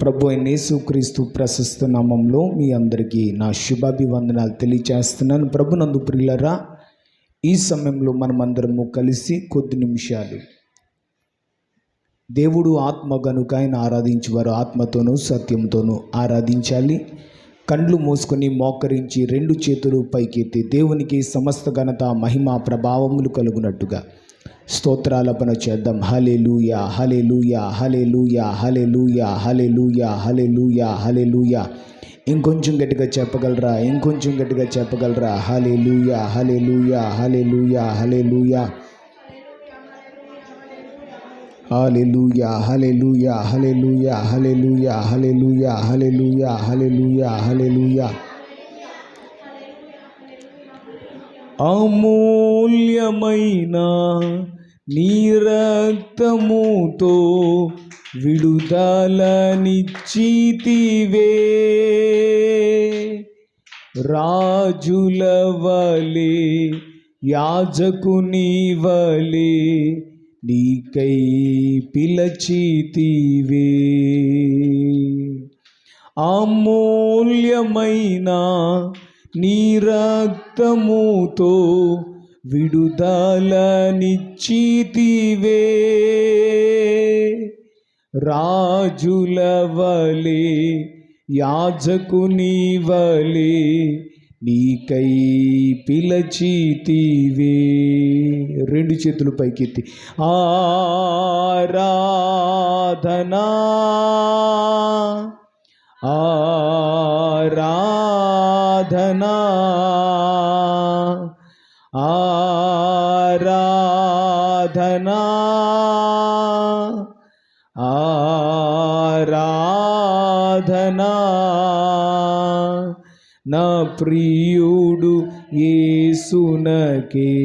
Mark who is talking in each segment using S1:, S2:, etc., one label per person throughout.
S1: ప్రభు అయిన యేసుక్రీస్తు ప్రశస్త నామంలో మీ అందరికీ నా శుభాభివందనాలు తెలియజేస్తున్నాను. ప్రభునందు ప్రియులరా, ఈ సమయంలో మనమందరము కలిసి కొద్ది నిమిషాలు దేవుడు ఆత్మ గనుక ఆయన ఆరాధించేవారు ఆత్మతోనూ సత్యంతోనూ ఆరాధించాలి. కండ్లు మూసుకొని మోకరించి రెండు చేతులు పైకెత్తి దేవునికి సమస్త ఘనత మహిమ ప్రభావములు కలుగునట్టుగా స్తోత్రాలపన చేద్దాం. హల్లెలూయా హల్లెలూయా హల్లెలూయా హల్లెలూయా హల్లెలూయా హల్లెలూయా హల్లెలూయా. ఇంకొంచెం గట్టిగా చెప్పగలరా? ఇంకొంచెం గట్టిగా చెప్పగలరా? హల్లెలూయా హల్లెలూయా హల్లెలూయా హల్లెలూయా హల్లెలూయా హల్లెలూయా హల్లెలూయా హల్లెలూయా హల్లెలూయా హల్లెలూయా హల్లెలూయా హల్లెలూయా. అమూల్యమైన నీ రక్తముతో విడుదలనిచ్చితివే, రాజుల వలె యాజకుని వలె నీకై పిలచితివే. అమూల్యమైన నీ రక్తముతో విడుదలనిచ్చితివే, రాజుల వలె యాజకుని వలె నీకై పిలచితివే. రెండు చేతులు పైకెత్తి ఆరాధనా ఆరాధనా ఆరాధనా ఆరాధనా. నా ప్రియుడు యేసునకే,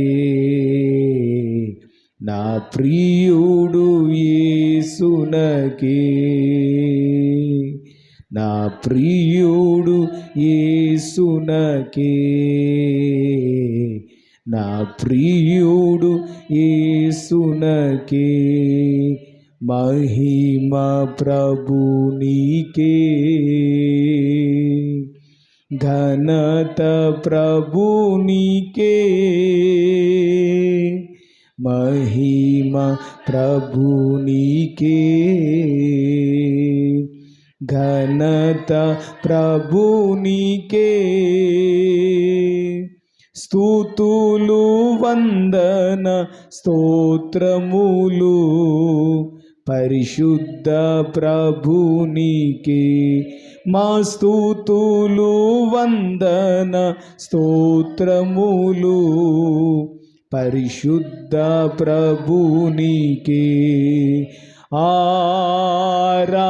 S1: నా ప్రియుడు యేసునకే, నా ప్రియుడు యేసునకే, నా ప్రియుడు యేసునకే. మహిమ ప్రభునికే, ఘనత ప్రభునికే, మహిమ ప్రభునికే, ఘనత ప్రభునికే. స్తుతులు వందన స్తోత్రములు పరిశుద్ధ ప్రభునికే. మా స్తుతులు వందన స్తోత్రములు పరిశుద్ధ ప్రభునికే. ఆరాధనా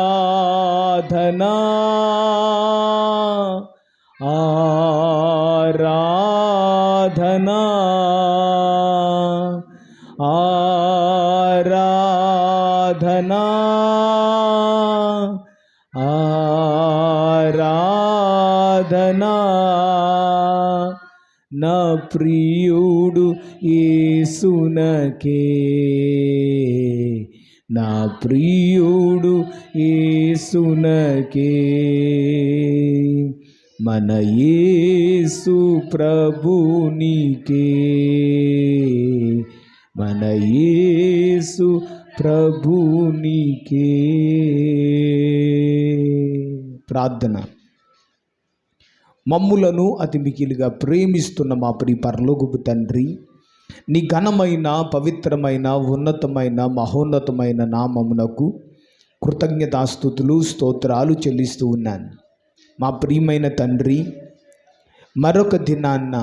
S1: ఆరాధనా ఆరాధనా ఆరాధనా. నా ప్రియుడు యేసునకే, నా ప్రియుడు యేసునకే, మన యేసు ప్రభునికే, మన యేసు ప్రభునికే. ప్రార్థన. మమ్ములను అతి మికిలిగా ప్రేమిస్తున్న మా ప్రియ పరలోకపు తండ్రి, నీ ఘనమైన పవిత్రమైన ఉన్నతమైన మహోన్నతమైన నామమునకు కృతజ్ఞతాస్తుతులు స్తోత్రాలు చెల్లిస్తూ ఉన్నాను. మా ప్రియమైన తండ్రి, మరొక దినాన్న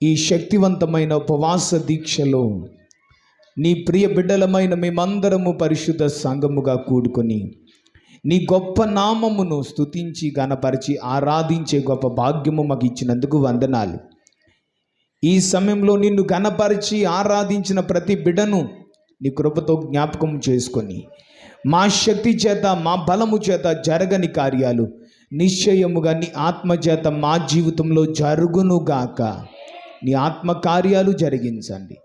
S1: ఈ శక్తివంతమైన ఉపవాస దీక్షలో నీ ప్రియ బిడ్డలమైన మేమందరము పరిశుద్ధ సంఘముగా కూడుకొని నీ గొప్ప నామమును స్తుతించి గణపరిచి ఆరాధించే గొప్ప భాగ్యము మాకు ఇచ్చినందుకు వందనాలు. ఈ సమయంలో నిన్ను గణపరిచి ఆరాధించిన ప్రతి బిడ్డను నీ కృపతో జ్ఞాపకం చేసుకొని మా శక్తి చేత మా బలము చేత జరగని కార్యాలు నిశ్చయముగా నీ ఆత్మ చేత మా జీవితంలో జరుగునుగాక. నీ ఆత్మ కార్యాలు జరిగించండి.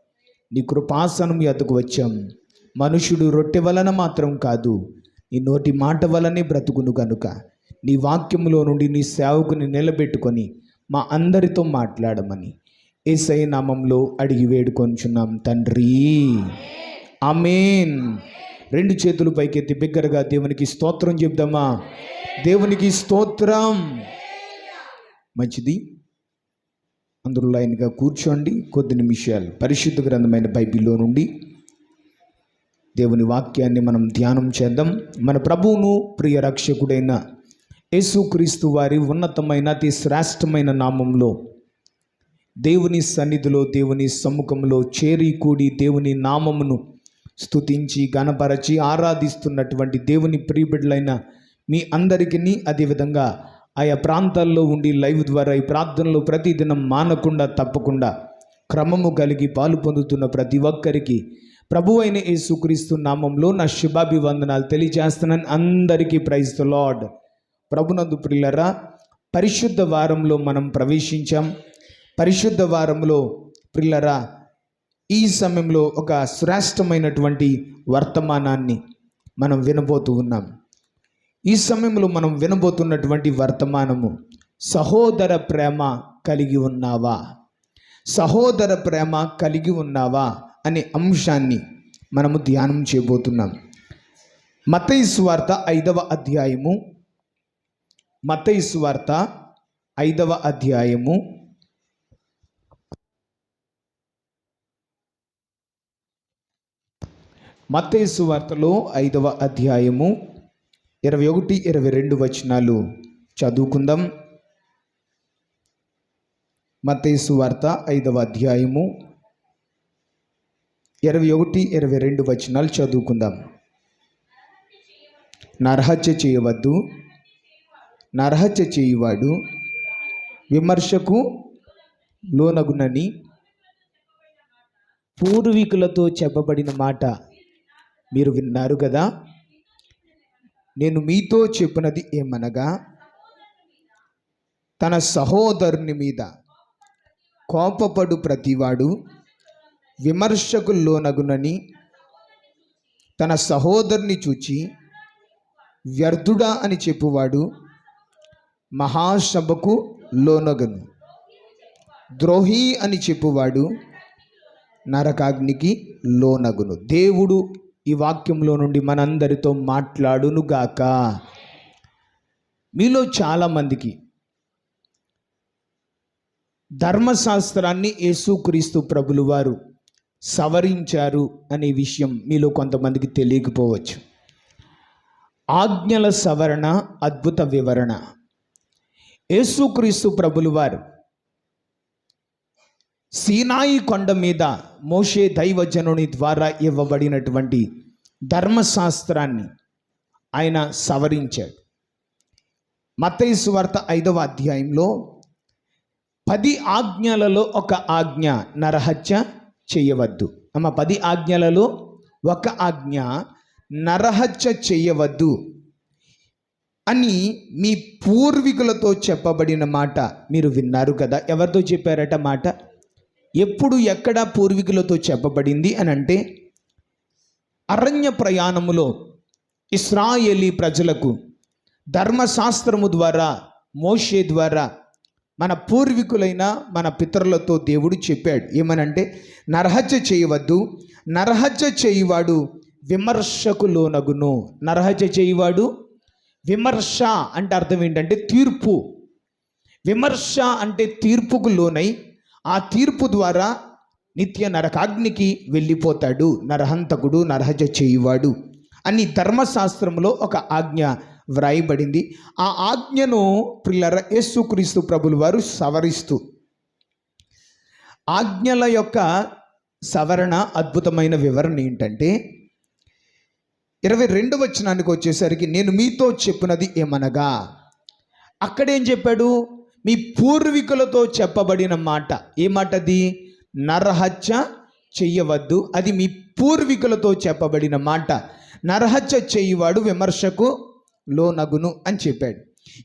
S1: నీ కృపాసనం ఎదుకు వచ్చాం. మనుషుడు రొట్టె వలన మాత్రం కాదు, నీ నోటి మాట వలనే బ్రతుకును కనుక నీ వాక్యములో నుండి నీ సేవకుని నిలబెట్టుకొని మా అందరితో మాట్లాడమని యేసయ్య నామంలో అడిగి వేడుకొంచున్నాం తండ్రి, ఆమేన్. రెండు చేతులు పైకెత్తి బిగ్గరగా దేవునికి స్తోత్రం చెప్దామా? దేవునికి స్తోత్రం. మంచిది, అందరూ లైన్గా కూర్చోండి. కొద్ది నిమిషాలు పరిశుద్ధ గ్రంథమైన బైబిల్లో నుండి దేవుని వాక్యాన్ని మనం ధ్యానం చేద్దాం. మన ప్రభువును ప్రియ రక్షకుడైన యేసుక్రీస్తు వారి ఉన్నతమైన అతి శ్రేష్టమైన నామంలో దేవుని సన్నిధిలో దేవుని సమ్ముఖంలో చేరి కూడి దేవుని నామమును స్తుతించి గణపరచి ఆరాధిస్తున్నటువంటి దేవుని ప్రియబిడ్డలైన మీ అందరికీ, అదేవిధంగా ఆయా ప్రాంతాల్లో ఉండి లైవ్ ద్వారా ఈ ప్రార్థనలో ప్రతిదినం మానకుండా తప్పకుండా క్రమము కలిగి పాలు పొందుతున్న ప్రతి ఒక్కరికి ప్రభు అయిన యేసుక్రీస్తు నామంలో నా శుభాభివందనాలు తెలియజేస్తున్నాను. అందరికీ ప్రైజ్ ది లార్డ్. ప్రభునందు ప్రియులారా, పరిశుద్ధ వారంలో మనం ప్రవేశించాం. పరిశుద్ధ వారంలో ప్రియులారా, ఈ సమయంలో ఒక శ్రేష్టమైనటువంటి వర్తమానాన్ని మనం వినబోతూ ఉన్నాం. ఈ సమయంలో మనం వినబోతున్నటువంటి వర్తమానము సహోదర ప్రేమ కలిగి ఉన్నావా, సహోదర ప్రేమ కలిగి ఉన్నావా అనే అంశాన్ని మనము ధ్యానం చేయబోతున్నాం. మత్తయి సువార్త 5వ అధ్యాయము, మత్తయి సువార్త 5వ అధ్యాయము మత్తయి సువార్తలో 5వ అధ్యాయము 21, 22 వచనాలు చదువుకుందాం. మత్తయి సువార్త 5వ అధ్యాయము 21, 22 వచనాలు చదువుకుందాం. నరహత్య చేయవద్దు, నరహత్య చేయువాడు విమర్శకు లోనగునని పూర్వీకులతో చెప్పబడిన మాట మీరు విన్నారు కదా. నేను మీతో చెప్పినది ఏమనగా, తన సహోదరుని మీద కోపపడు ప్రతివాడు విమర్శకు లోనగునని తన సహోదరుని చూచి వ్యర్థుడా అని చెప్పువాడు మహాసభకు లోనగును. ద్రోహి అని చెప్పువాడు నరకాగ్నికి లోనగును. దేవుడు ఈ వాక్యంలో నుండి మనందరితో మాట్లాడునుగాక. మీలో చాలామందికి ధర్మశాస్త్రాన్ని యేసుక్రీస్తు ప్రభులు వారు సవరించారు అనే విషయం మీలో కొంతమందికి తెలియకపోవచ్చు. ఆజ్ఞల సవరణ, అద్భుత వివరణ. యేసుక్రీస్తు ప్రభులు వారు సీనాయి కొండ మీద మోషే దైవజనుని ద్వారా ఇవ్వబడినటువంటి ధర్మశాస్త్రాన్ని ఆయన సవరించాడు. మత్తయి సువార్త 5వ అధ్యాయంలో 10 ఆజ్ఞలలో ఒక ఆజ్ఞ నరహత్య చేయవద్దు. 10 ఆజ్ఞలలో ఒక ఆజ్ఞ నరహత్య చేయవద్దు అని మీ పూర్వీకులతో చెప్పబడిన మాట మీరు విన్నారు కదా. ఎవరితో చెప్పారట మాట? ఎప్పుడు, ఎక్కడ పూర్వీకులతో చెప్పబడింది అని అంటే, అరణ్య ప్రయాణములో ఇశ్రాయేలీ ప్రజలకు ధర్మశాస్త్రము ద్వారా మోషే ద్వారా మన పూర్వీకులైన మన పితరులతో దేవుడు చెప్పాడు. ఏమనంటే, నరహత్య చేయవద్దు, నరహత్య చేయువాడు విమర్శకు లోనగును. నరహత్య చేయువాడు, విమర్శ అంటే అర్థం ఏంటంటే తీర్పు. విమర్శ అంటే తీర్పుకు లోనై ఆ తీర్పు ద్వారా నిత్య నరకాగ్నికి వెళ్ళిపోతాడు నరహంతకుడు, నరహత్య చేయువాడు అని ధర్మశాస్త్రంలో ఒక ఆజ్ఞ వ్రాయబడింది. ఆ ఆజ్ఞను ప్రియులారా యేసుక్రీస్తు ప్రభులు వారు సవరిస్తూ, ఆజ్ఞల యొక్క సవరణ, అద్భుతమైన వివరణ ఏంటంటే 22వ వచనానికి వచ్చేసరికి, నేను మీతో చెప్పినది ఏమనగా, అక్కడేం చెప్పాడు? మీ పూర్వీకులతో చెప్పబడిన మాట. ఏ మాట అది? నరహత్య చెయ్యవద్దు. అది మీ పూర్వీకులతో చెప్పబడిన మాట. నరహత్య చేయువాడు విమర్శకు లోనగును అని చెప్పాడు.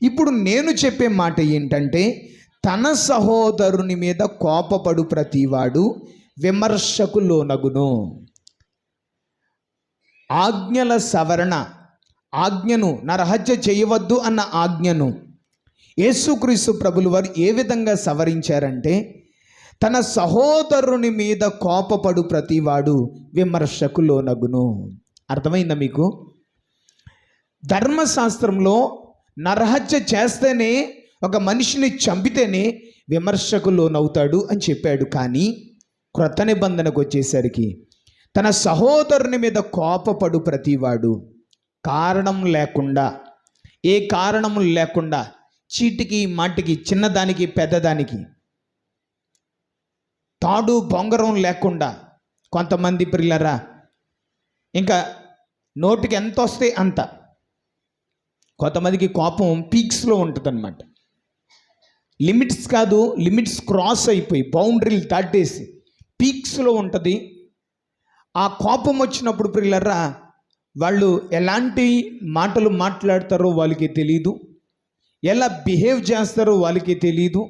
S1: ఇప్పుడు నేను చెప్పే మాట ఏంటంటే, తన సహోదరుని మీద కోపపడు ప్రతివాడు విమర్శకు లోనగును. ఆజ్ఞల సవరణ, ఆజ్ఞను, నరహత్య చేయవద్దు అన్న ఆజ్ఞను యేసుక్రీస్తు ప్రభులు వారు ఏ విధంగా సవరించారంటే, తన సహోదరుని మీద కోపపడు ప్రతివాడు విమర్శకు లోనగును. అర్థమైందా మీకు? ధర్మశాస్త్రంలో నరహత్య చేస్తేనే, ఒక మనిషిని చంపితేనే విమర్శకు లోనవుతాడు అని చెప్పాడు. కానీ క్రొత్త నిబంధనకు వచ్చేసరికి తన సహోదరుని మీద కోపపడు ప్రతివాడు కారణం లేకుండా, ఏ కారణము లేకుండా, చీటికి మాటికి, చిన్నదానికి పెద్దదానికి, తాడు బొంగరం లేకుండా, కొంతమంది పిల్లరా ఇంకా నోటికి ఎంత వస్తే అంత, కొంతమందికి కోపం పీక్స్లో ఉంటుంది అన్నమాట. లిమిట్స్ కాదు, లిమిట్స్ క్రాస్ అయిపోయి బౌండరీలు దాటేసి పీక్స్లో ఉంటుంది. ఆ కోపం వచ్చినప్పుడు పిల్లరా వాళ్ళు ఎలాంటి మాటలు మాట్లాడతారో వాళ్ళకి తెలియదు, ఎలా బిహేవ్ చేస్తారో వాళ్ళకి తెలియదు.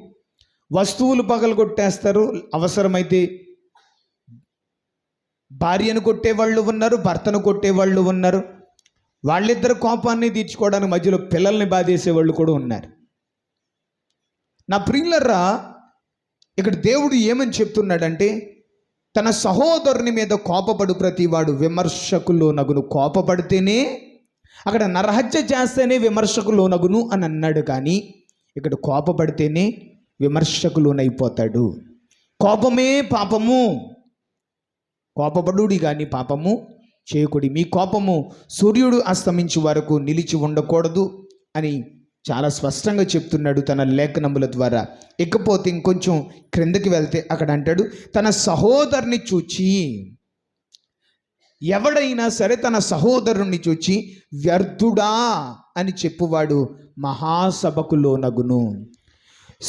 S1: వస్తువులు పగలగొట్టేస్తారు, అవసరమైతే భార్యను కొట్టేవాళ్ళు ఉన్నారు, భర్తను కొట్టేవాళ్ళు ఉన్నారు. వాళ్ళిద్దరు కోపాన్ని తీర్చుకోవడానికి మధ్యలో పిల్లల్ని బాధేసేవాళ్ళు కూడా ఉన్నారు. నా ప్రియులరా, ఇక్కడ దేవుడు ఏమని చెప్తున్నాడంటే, తన సహోదరుని మీద కోపపడు ప్రతివాడు విమర్శకు లోనగును. కోపపడితేనే, అక్కడ నరహత్య చేస్తేనే విమర్శకు లోనగును అని అన్నాడు. కానీ ఇక్కడ కోపపడితేనే విమర్శకు లోనైపోతాడు. కోపమే పాపము, కోపపడుడి కానీ పాపము చేయకుడి. మీ కోపము సూర్యుడు అస్తమించే వరకు నిలిచి ఉండకూడదు అని చాలా స్పష్టంగా చెప్తున్నాడు తన లేఖనముల ద్వారా. ఇకపోతే ఇంకొంచెం క్రిందకి వెళ్తే అక్కడ అంటాడు, తన సహోదరుని చూచి, ఎవడైనా సరే తన సహోదరుని చూచి వ్యర్థుడా అని చెప్పువాడు మహాసభకు లోనగును.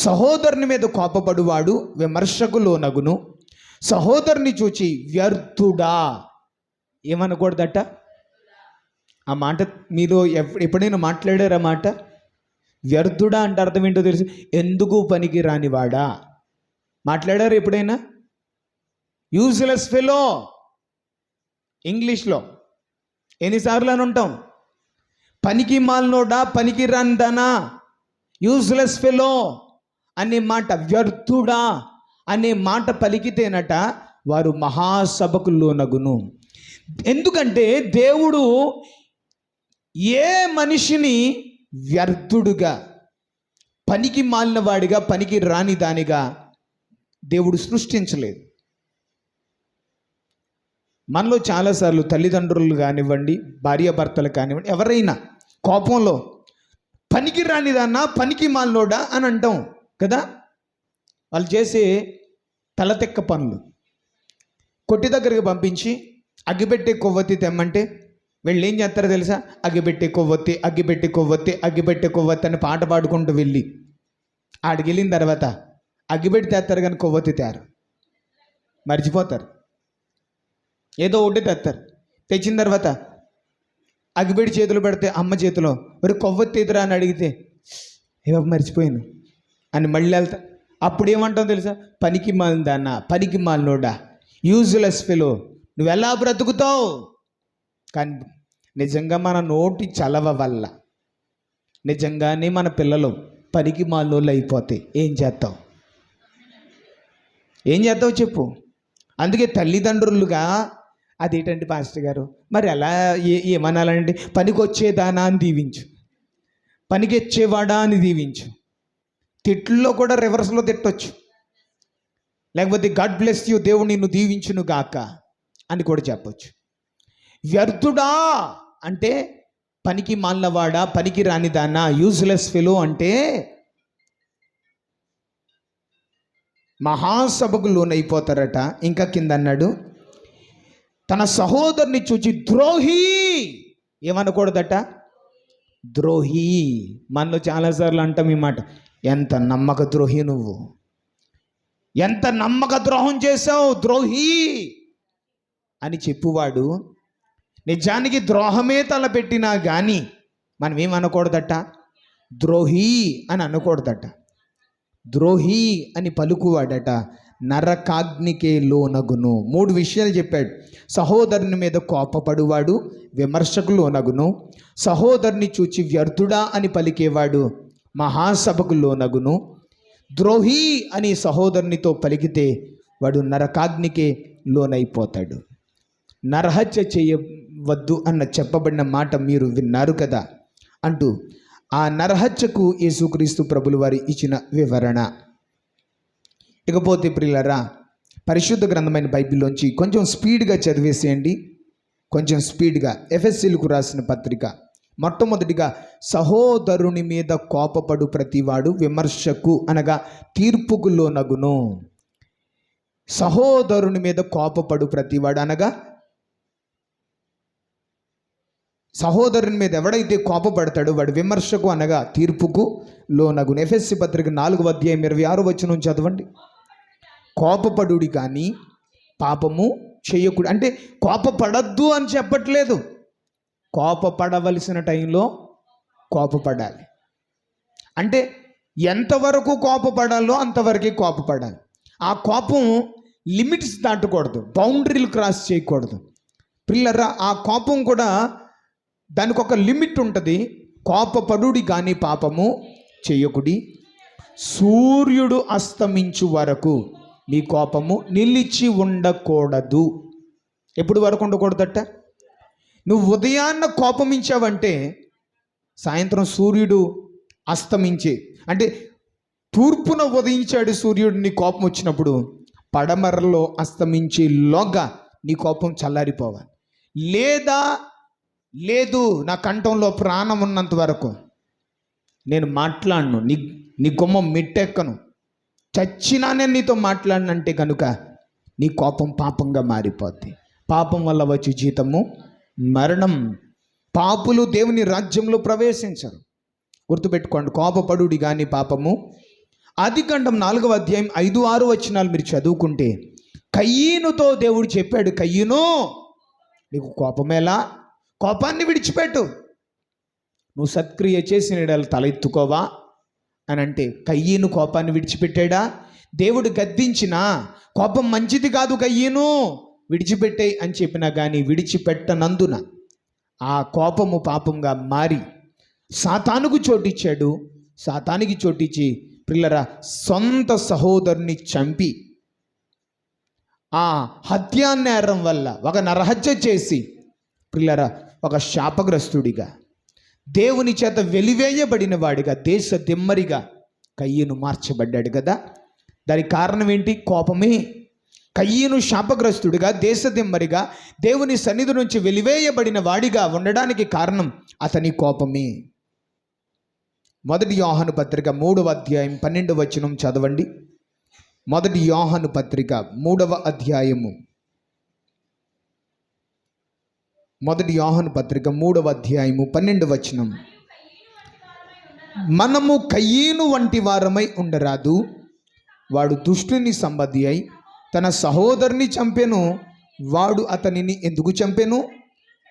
S1: సహోదరుని మీద కోపపడువాడు విమర్శకు లోనగును. సహోదరుని చూచి వ్యర్థుడా ఏమనకూడదట. ఆ మాట మీరు ఎప్పుడైనా మాట్లాడారా మాట? వ్యర్థుడా అంటే అర్థం ఏంటో తెలుసు? ఎందుకు పనికి రానివాడా. మాట్లాడారు ఎప్పుడైనా? యూజ్లెస్ ఫెలో ఇంగ్లీష్లో ఎన్నిసార్లు అని ఉంటాం? పనికి మాలినోడా, పనికి రానిదానా, యూజ్లెస్ ఫెలో అనే మాట, వ్యర్థుడా అనే మాట పలికితేనట వారు మహాసభకు లోనగును. ఎందుకంటే దేవుడు ఏ మనిషిని వ్యర్థుడుగా, పనికి మాలిన వాడిగా, పనికి రాని దానిగా దేవుడు సృష్టించలేదు. మనలో చాలాసార్లు తల్లిదండ్రులు కానివ్వండి, భార్యాభర్తలు కానివ్వండి, ఎవరైనా కోపంలో పనికి రానిదాన్నా, పనికి మాలినోడా అని అంటాం కదా. వాళ్ళు చేసే తలతెక్క పనులు, కొట్టి దగ్గరికి పంపించి అగ్గిపెట్టే కొవ్వొత్తి తెమ్మంటే వీళ్ళు ఏం చేస్తారో తెలుసా? అగ్గిపెట్టే కొవ్వొత్తి, అగ్గిపెట్టే కొవ్వొత్తి, అగ్గిపెట్టే కొవ్వొత్తి అని పాట పాడుకుంటూ వెళ్ళి ఆడికి వెళ్ళిన తర్వాత అగ్గిపెట్టి తెస్తారు కానీ కొవ్వొత్తి తేరు, మర్చిపోతారు. ఏదో ఒకటి తెస్తారు. తెచ్చిన తర్వాత అగ్గిపెట్టి చేతులు పెడితే అమ్మ చేతిలో మరి కొవ్వొత్తి ఎదురా అని అడిగితే ఏవో మర్చిపోయాను అని మళ్ళీ వెళ్తా. అప్పుడు ఏమంటావు తెలుసా? పనికి మాలిందన్నా, పనికి మాలినోడా, యూజ్లెస్ ఫెలో, నువ్వు ఎలా బ్రతుకుతావు? కానీ నిజంగా మన నోటి చలవ వల్ల నిజంగానే మన పిల్లలు పనికి మాలినోళ్ళు అయిపోతే ఏం చేస్తావు? ఏం చేస్తావు చెప్పు? అందుకే తల్లిదండ్రులుగా అదేంటంటే పాస్టర్ గారు మరి ఎలా ఏమనాలంటే, పనికి వచ్చేదానా అని దీవించు, పనికి వచ్చేవాడా అని దీవించు. తిట్లో కూడా రివర్స్లో తిట్టొచ్చు, లేకపోతే గాడ్ బ్లెస్ యూ, దేవుడు నిన్ను దీవించును గాక అని కూడా చెప్పొచ్చు. వ్యర్థుడా అంటే పనికి మాలినవాడా, పనికి రానిదానా, యూజ్లెస్ ఫెలో అంటే మహాసభకు లోనైపోతారట. ఇంకా కింద అన్నాడు, తన సహోదరుని చూచి ద్రోహి ఏమనకూడదట? ద్రోహి. మనలో చాలాసార్లు అంటాం ఈ మాట, ఎంత నమ్మక ద్రోహి నువ్వు, ఎంత నమ్మక ద్రోహం చేసావు, ద్రోహి అని చెప్పువాడు నిజానికి ద్రోహమే తలపెట్టినా కానీ మనం ఏమనకూడదట? ద్రోహి అని అనకూడదట. ద్రోహి అని పలుకువాడట నరకాగ్నికే లోనగును. 3 విషయాలు చెప్పాడు. సహోదరుని మీద కోపపడువాడు విమర్శకు లోనగును, సహోదరుని చూచి వ్యర్థుడా అని పలికేవాడు మహాసభకు లోనగును, ద్రోహి అని సహోదరునితో పలికితే వాడు నరకాగ్నికే లోనైపోతాడు. నరహత్య చేయవద్దు అన్న చెప్పబడిన మాట మీరు విన్నారు కదా అంటూ ఆ నరహత్యకు యేసుక్రీస్తు ప్రభులు వారు ఇచ్చిన వివరణ. ఇకపోతే ప్రియులారా, పరిశుద్ధ గ్రంథమైన బైబిల్లోంచి కొంచెం స్పీడ్గా చదివేసేయండి, కొంచెం స్పీడ్గా. ఎఫెసీలకు రాసిన పత్రిక, మొట్టమొదటిగా సహోదరుని మీద కోపపడు ప్రతివాడు విమర్శకు అనగా తీర్పుకు లోనగును. సహోదరుని మీద కోపపడు ప్రతివాడు అనగా సహోదరుని మీద ఎవడైతే కోపపడతాడో వాడు విమర్శకు అనగా తీర్పుకు లోనగును. ఎఫెసీ పత్రిక 4:26 చదవండి. కోపపడుడి కానీ పాపము చేయకూడదు. అంటే కోపపడద్దు అని చెప్పట్లేదు, కోపపడవలసిన టైంలో కోపపడాలి. అంటే ఎంతవరకు కోపపడాలో అంతవరకే కోపపడాలి. ఆ కోపం లిమిట్స్ దాటకూడదు, బౌండరీలు క్రాస్ చేయకూడదు. పిల్లరా, ఆ కోపం కూడా దానికి ఒక లిమిట్ ఉంటుంది. కోపపడుడి కానీ పాపము చేయకుడి, సూర్యుడు అస్తమించు వరకు మీ కోపము నిలిచి ఉండకూడదు. ఎప్పుడు వరకు ఉండకూడదట? నువ్వు ఉదయాన్న కోపమించావంటే సాయంత్రం సూర్యుడు అస్తమించే, అంటే తూర్పున ఉదయించాడు సూర్యుడు, నీ కోపం వచ్చినప్పుడు పడమరలో అస్తమించేలోగా నీ కోపం చల్లారిపోవాలి. లేదా లేదు, నా కంఠంలో ప్రాణం ఉన్నంత వరకు నేను మాట్లాడను, నీ గుమ్మం మిట్టెక్కను, చచ్చినా నేను నీతో మాట్లాడనంటే కనుక నీ కోపం పాపంగా మారిపోద్ది. పాపం వల్ల వచ్చే జీతము మరణం. పాపులు దేవుని రాజ్యంలో ప్రవేశించరు. గుర్తుపెట్టుకోండి. కోపపడుడి కానీ పాపము. ఆదికాండం 4:5-6 మీరు చదువుకుంటే కయ్యీనుతో దేవుడు చెప్పాడు, కయ్యీను నీకు కోపమేలా, కోపాన్ని విడిచిపెట్టు, నువ్వు సత్క్రియ చేసిన యెడల తల ఎత్తుకోవా అని అంటే కయ్యీను కోపాన్ని విడిచిపెట్టాడా? దేవుడు గద్దించినా కోపం మంచిది కాదు కయ్యీను విడిచిపెట్టే అని చెప్పినా కానీ విడిచిపెట్టనందున ఆ కోపము పాపంగా మారి సాతానుకు చోటిచ్చాడు. సాతానికి చోటిచ్చి పిల్లరా సొంత సహోదరుని చంపి ఆ హత్యా నేరం వల్ల ఒక నరహత్య చేసి పిల్లరా ఒక శాపగ్రస్తుడిగా, దేవుని చేత వెలివేయబడిన వాడిగా, దేశ దిమ్మరిగా కయ్యను మార్చబడ్డాడు కదా. దానికి కారణం ఏంటి? కోపమే. కయ్యను శాపగ్రస్తుడిగా, దేశ దిమ్మరిగా, దేవుని సన్నిధి నుంచి వెలివేయబడిన వాడిగా ఉండడానికి కారణం అతని కోపమే. 1 యోహాను పత్రిక 3:12 చదవండి. 1 యోహాను పత్రిక 3:12. 1 యోహాను పత్రిక 3:12. మనము కయ్యీను వంటి వారమై ఉండరాదు. వాడు దుష్టుని సంబంధి అయి తన సహోదరుని చంపెను. వాడు అతనిని ఎందుకు చంపెను?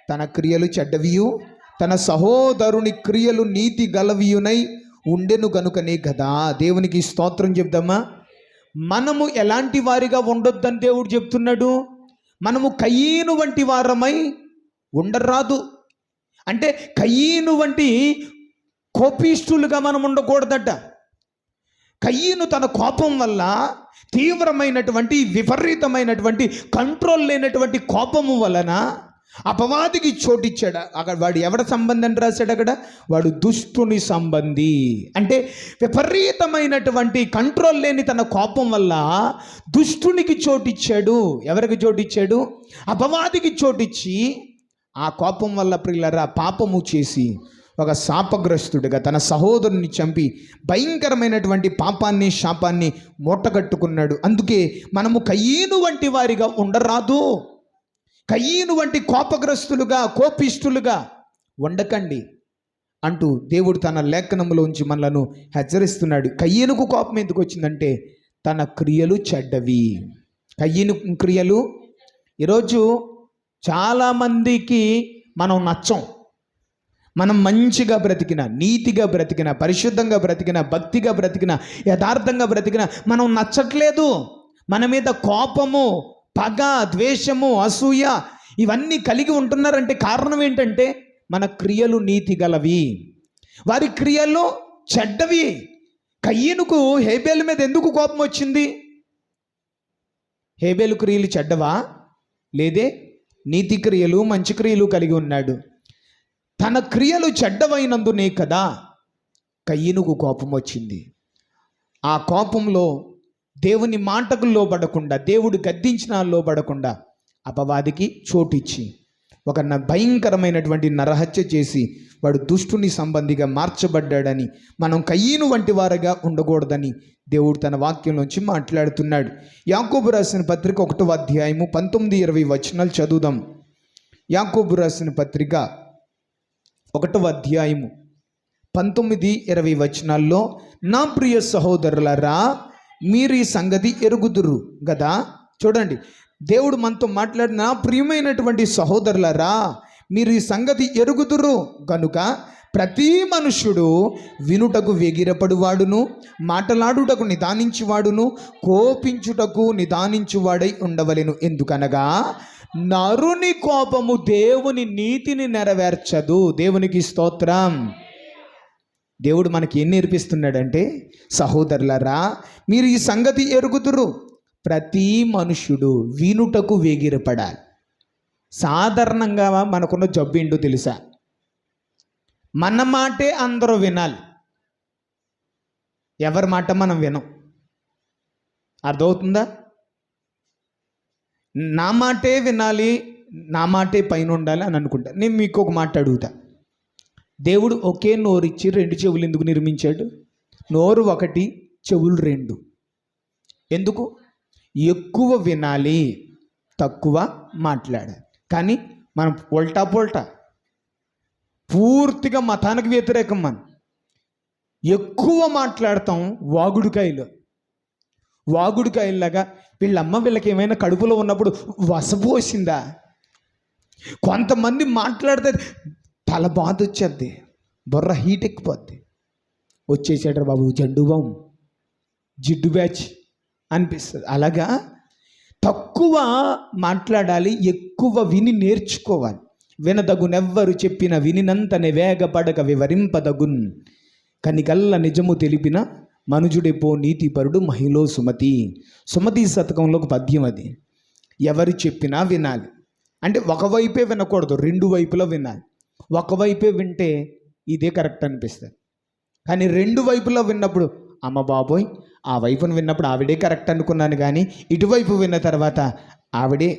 S1: తన క్రియలు చెడ్డవియు తన సహోదరుని క్రియలు నీతి గలవియునై ఉండెను గనుకనే కదా. దేవునికి స్తోత్రం చెప్దామా. మనము ఎలాంటి వారిగా ఉండొద్దని దేవుడు చెప్తున్నాడు. మనము కయ్యీను వంటి వారమై ఉండరాదు. అంటే కయ్యీను వంటి కోపిష్ఠులుగా మనం ఉండకూడదట. కయ్యీను తన కోపం వల్ల తీవ్రమైనటువంటి విపరీతమైనటువంటి కంట్రోల్ లేనటువంటి కోపము వలన అపవాదికి చోటిచ్చాడు. అక్కడ వాడు ఎవడ సంబంధం రాశాడు? అక్కడ వాడు దుష్టుని సంబంధి. అంటే విపరీతమైనటువంటి కంట్రోల్ లేని తన కోపం వల్ల దుష్టునికి చోటిచ్చాడు. ఎవరికి చోటిచ్చాడు? అపవాదికి చోటిచ్చి ఆ కోపం వల్ల ప్రియులారా పాపము చేసి ఒక శాపగ్రస్తుడిగా తన సహోదరుని చంపి భయంకరమైనటువంటి పాపాన్ని శాపాన్ని మూటగట్టుకున్నాడు. అందుకే మనము కయ్యీను వంటి వారిగా ఉండరాదు. కయ్యీను వంటి కోపగ్రస్తులుగా కోపిష్ఠులుగా ఉండకండి అంటూ దేవుడు తన లేఖనములోంచి మనలను హెచ్చరిస్తున్నాడు. కయ్యీనుకు కోపం ఎందుకు వచ్చిందంటే తన క్రియలు చెడ్డవి. కయ్యీను క్రియలు. ఈరోజు చాలామందికి మనం నచ్చం. మనం మంచిగా బ్రతికిన, నీతిగా బ్రతికిన, పరిశుద్ధంగా బ్రతికిన, భక్తిగా బ్రతికిన, యథార్థంగా బ్రతికిన మనం నచ్చట్లేదు. మన మీద కోపము, పగ, ద్వేషము, అసూయ ఇవన్నీ కలిగి ఉంటున్నారంటే కారణం ఏంటంటే మన క్రియలు నీతి గలవి, వారి క్రియలు చెడ్డవి. కయ్యనుకు హేబేలు మీద ఎందుకు కోపం వచ్చింది? హేబేలు క్రియలు చెడ్డవా? లేదే, నీతి క్రియలు, మంచి క్రియలు కలిగి ఉన్నాడు. తన క్రియలు చెడ్డవైనందునే కదా కయ్యనుకు కోపం వచ్చింది. ఆ కోపంలో దేవుని మాటకు లోబడకుండా, దేవుడు గద్దించిన లోబడకుండా అపవాదికి చోటిచ్చి ఒక భయంకరమైనటువంటి నరహత్య చేసి వాడు దుష్టుని సంబంధిగా మార్చబడ్డాడని, మనం కయ్యను వంటి వారుగా ఉండకూడదని దేవుడు తన వాక్యంలోంచి మాట్లాడుతున్నాడు. యాకోబు రాసిన పత్రిక 1వ అధ్యాయము 19-20 వచనాలు చదువుదాం. యాకోబు రాసిన పత్రిక 1వ అధ్యాయము 19-20 వచనాల్లో, నా ప్రియ సహోదరులారా మీరు ఈ సంగతి ఎరుగుదురు కదా. చూడండి, దేవుడు మనతో మాట్లాడిన, నా ప్రియమైనటువంటి సహోదరులారా మీరు ఈ సంగతి ఎరుగుదురు కనుక ప్రతి మనుష్యుడు వినుటకు వెగిరపడువాడును, మాటలాడుటకు నిదానించువాడును, కోపించుటకు నిదానించువాడై ఉండవలెను. ఎందుకనగా నరుని కోపము దేవుని నీతిని నెరవేర్చదు. దేవునికి స్తోత్రం. దేవుడు మనకి ఏం నేర్పిస్తున్నాడంటే, సహోదరులారా మీరు ఈ సంగతి ఎరుగుదురు, ప్రతి మనుష్యుడు వినుటకు వేగిరపడాలి. సాధారణంగా మనకున్న జబ్బు ఏంటో తెలుసా? మన మాటే అందరూ వినాలి, ఎవరి మాట మనం వినం. అర్థమవుతుందా? నా మాటే వినాలి, నా మాటే పైన ఉండాలి అని అనుకుంటా. నేను మీకు ఒక మాట అడుగుతా, దేవుడు ఒకే నోరు ఇచ్చి 2 చెవులు ఎందుకు నిర్మించాడు? నోరు 1, చెవులు 2. ఎందుకు? ఎక్కువ వినాలి, తక్కువ మాట్లాడాలి. కానీ మనం పొల్టా పూర్తిగా మతానికి వ్యతిరేకం. మనం ఎక్కువ మాట్లాడతాం. వాగుడుకాయలాగా వీళ్ళమ్మ వీళ్ళకి ఏమైనా కడుపులో ఉన్నప్పుడు వసపోసిందా? కొంతమంది మాట్లాడితే తల బాధ వచ్చేద్ది, బుర్ర హీట్ ఎక్కిపోద్ది. వచ్చేసాడు బాబు జండుబాం, జిడ్డు బ్యాచ్ అనిపిస్తుంది. అలాగా తక్కువ మాట్లాడాలి, ఎక్కువ విని నేర్చుకోవాలి. వినదగునెవ్వరు చెప్పిన వినినంతనే వేగపడక వివరింపదగున్, కనికల్ల నిజము తెలిపిన మనుజుడెపో నీతిపరుడు మహిళో సుమతి. సుమతి శతకంలో ఒక పద్యం అది. ఎవరు చెప్పినా వినాలి అంటే ఒకవైపే వినకూడదు, 2 వైపులా వినాలి. ఒకవైపే వింటే ఇదే కరెక్ట్ అనిపిస్తుంది. కానీ 2 వైపులా విన్నప్పుడు అమ్మ బాబోయ్, ఆ వైపును విన్నప్పుడు ఆవిడే కరెక్ట్ అనుకున్నాను, కానీ ఇటువైపు విన్న తర్వాత ఆవిడే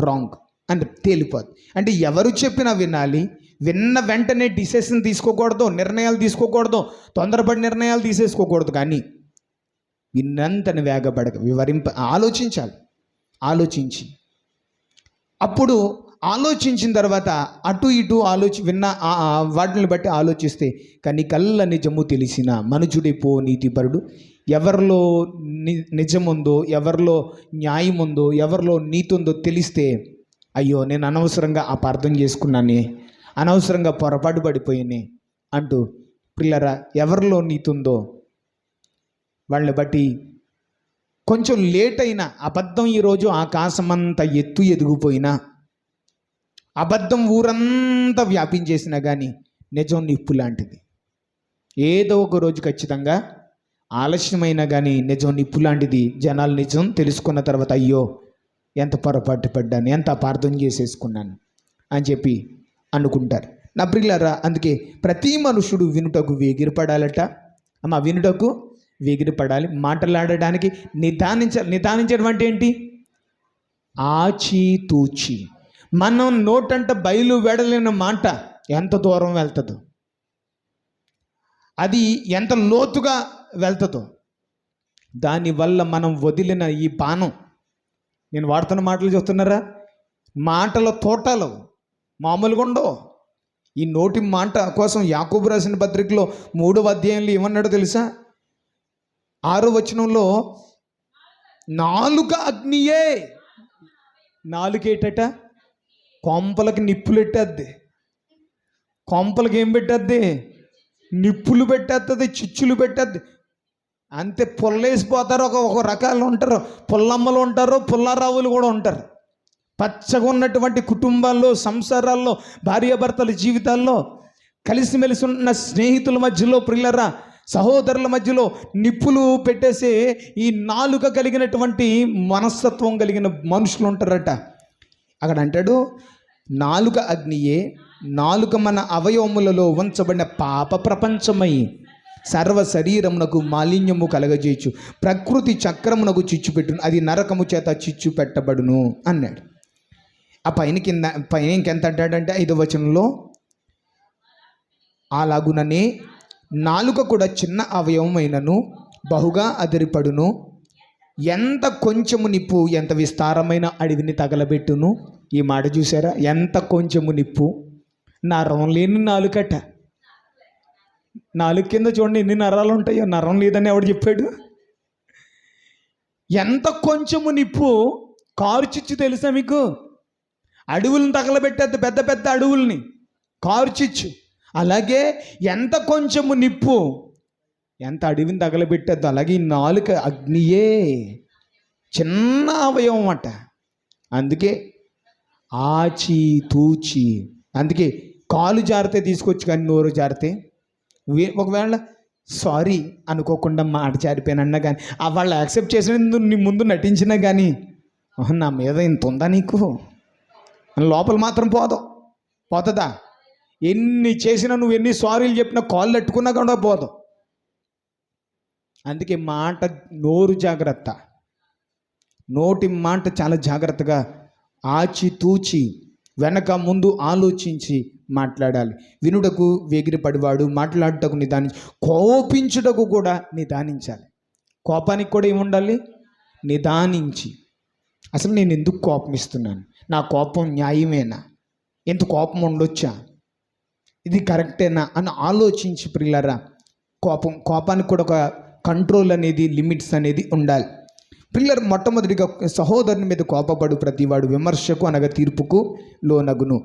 S1: రాంగ్ అని తేలిపోద్ది. అంటే ఎవరు చెప్పినా వినాలి, విన్న వెంటనే డిసిషన్ తీసుకోకూడదు, నిర్ణయాలు తీసుకోకూడదు, తొందరపడి నిర్ణయాలు తీసేసుకోకూడదు. కానీ విన్నంతని వేగపడక ఆలోచించాలి. ఆలోచించి అప్పుడు ఆలోచించిన తర్వాత అటు ఇటు విన్న వాటిని బట్టి ఆలోచిస్తే కనికల్ల నిజము తెలిసిన మనుజుడిపో నీతిపరుడు. ఎవరిలో నిజముందో, ఎవరిలో న్యాయం ఉందో, ఎవరిలో నీతి ఉందో తెలిస్తే, అయ్యో నేను అనవసరంగా అపార్థం చేసుకున్నానే, అనవసరంగా పొరపాటు పడిపోయానే అంటూ, పిల్లరా ఎవరిలో నీతి ఉందో వాళ్ళని బట్టి కొంచెం లేట్ అయినా, అబద్ధం ఈరోజు ఆకాశమంతా ఎదిగిపోయినా, అబద్ధం ఊరంతా వ్యాపించేసినా కానీ నిజం నిప్పు లాంటిది. ఏదో ఒక రోజు ఖచ్చితంగా, ఆలస్యమైనా కానీ నిజం నిప్పు లాంటిది. జనాలు నిజం తెలుసుకున్న తర్వాత అయ్యో ఎంత పొరపాటు పడ్డాను, ఎంత అపార్థం చేసేసుకున్నాను అని చెప్పి అనుకుంటారు. నా ప్రియులారా, అందుకే ప్రతి మనుషుడు వినుటకు వేగిరపడాలట. వినుటకు వేగిరపడాలి. మాట్లాడడానికి నిదానించడం అంటే ఏంటి? ఆచితూచి. మనం నోటంట బయలు వెడలేని మాట ఎంత దూరం వెళ్తుందో, అది ఎంత లోతుగా వెళ్తుందో, దానివల్ల మనం వదిలిన ఈ బాణం, నేను వాడుతున్న మాటలు చూస్తున్నారా, మాటల తోటలు మామూలుగా ఉండవు. ఈ నోటి మాట కోసం యాకోబు రాసిన పత్రికలో 3వ అధ్యాయంలో ఏమన్నాడో తెలుసా? 6వ వచనంలో, నాలుక అగ్నియే. నాలుకేటట కొంపలకి నిప్పులు పెట్టేద్ది. కొంపలకి ఏం పెట్టేద్ది? నిప్పులు పెట్టేస్తుంది, చిచ్చులు పెట్టేద్ది. అంతే, పుల్లేసిపోతారు. ఒక రకాలు ఉంటారు, పుల్లమ్మలు ఉంటారు, పుల్లారావులు కూడా ఉంటారు. పచ్చగా ఉన్నటువంటి కుటుంబాల్లో, సంసారాల్లో, భార్యాభర్తల జీవితాల్లో కలిసిమెలిసి ఉన్న స్నేహితుల మధ్యలో, ప్రియులరా సహోదరుల మధ్యలో నిప్పులు పెట్టేసి ఈ నాలుక కలిగినటువంటి మనస్తత్వం కలిగిన మనుషులు ఉంటారట. అక్కడ అంటాడు, నాలుక అగ్నియే, నాలుక మన అవయవములలో ఉంచబడిన పాప ప్రపంచమై సర్వ శరీరమునకు మాలిన్యము కలగజేయచ్చు, ప్రకృతి చక్రమునకు చిచ్చు పెట్టును, అది నరకము చేత చిచ్చు పెట్టబడును అన్నాడు. ఆ పైన ఇంకెంత అంటాడంటే 5వ వచనంలో, అలాగుననే నాలుక కూడా చిన్న అవయవమైనను బహుగా అదిరిపడును, ఎంత కొంచెము నిప్పు ఎంత విస్తారమైన అడవిని తగలబెట్టును. ఈ మాట చూసారా? ఎంత కొంచెము నిప్పు, నరం లేని నాలుకట. నాలుగు కింద చూడండి ఎన్ని నరాలు ఉంటాయో, నరం లేదని ఎవడు చెప్పాడు? ఎంత కొంచెము నిప్పు కారుచిచ్చు తెలుసా మీకు? అడవులను తగలబెట్టేది, పెద్ద పెద్ద అడవుల్ని కారుచిచ్చు. అలాగే ఎంత కొంచెము నిప్పు ఎంత అడవిని తగలబెట్టద్దు. అలాగే ఈ నాలుక అగ్నియే, చిన్న అవయవం అట. అందుకే ఆచి తూచి, అందుకే కాలు జారితే తీసుకొచ్చి కానీ నోరు జారితే, ఒకవేళ సారీ అనుకోకుండా మాట జారిపోయానన్నా కానీ వాళ్ళు యాక్సెప్ట్ చేసిన నీ ముందు నటించినా కానీ, నా మీద ఇంత ఉందా నీకు లోపల మాత్రం పోతుందా? ఎన్ని చేసినా, నువ్వు ఎన్ని సారీలు చెప్పినా, కాళ్ళు అట్టుకున్నా కూడా పోదు. అందుకే మాట, నోరు జాగ్రత్త, నోటి మాట చాలా జాగ్రత్తగా ఆచి తూచి వెనక ముందు ఆలోచించి మాట్లాడాలి. వినుటకు వేగిరపడివాడు మాట్లాడుటకు నిదానించి, కోపించుటకు కూడా నిదానించాలి. కోపానికి కూడా ఏముండాలి? నిదానించి, అసలు నేను ఎందుకు కోపం ఇస్తున్నాను, నా కోపం న్యాయమేనా, ఎంత కోపం ఉండొచ్చా, ఇది కరెక్టేనా అని ఆలోచించి, ప్రియులారా కోపానికి కూడా ఒక కంట్రోల్ అనేది, లిమిట్స్ అనేది ఉండాలి. ప్రియులారా, మొట్టమొదటిగా సహోదరుని మీద కోపపడు ప్రతివాడు విమర్శకు అనగా తీర్పుకు లోనగును.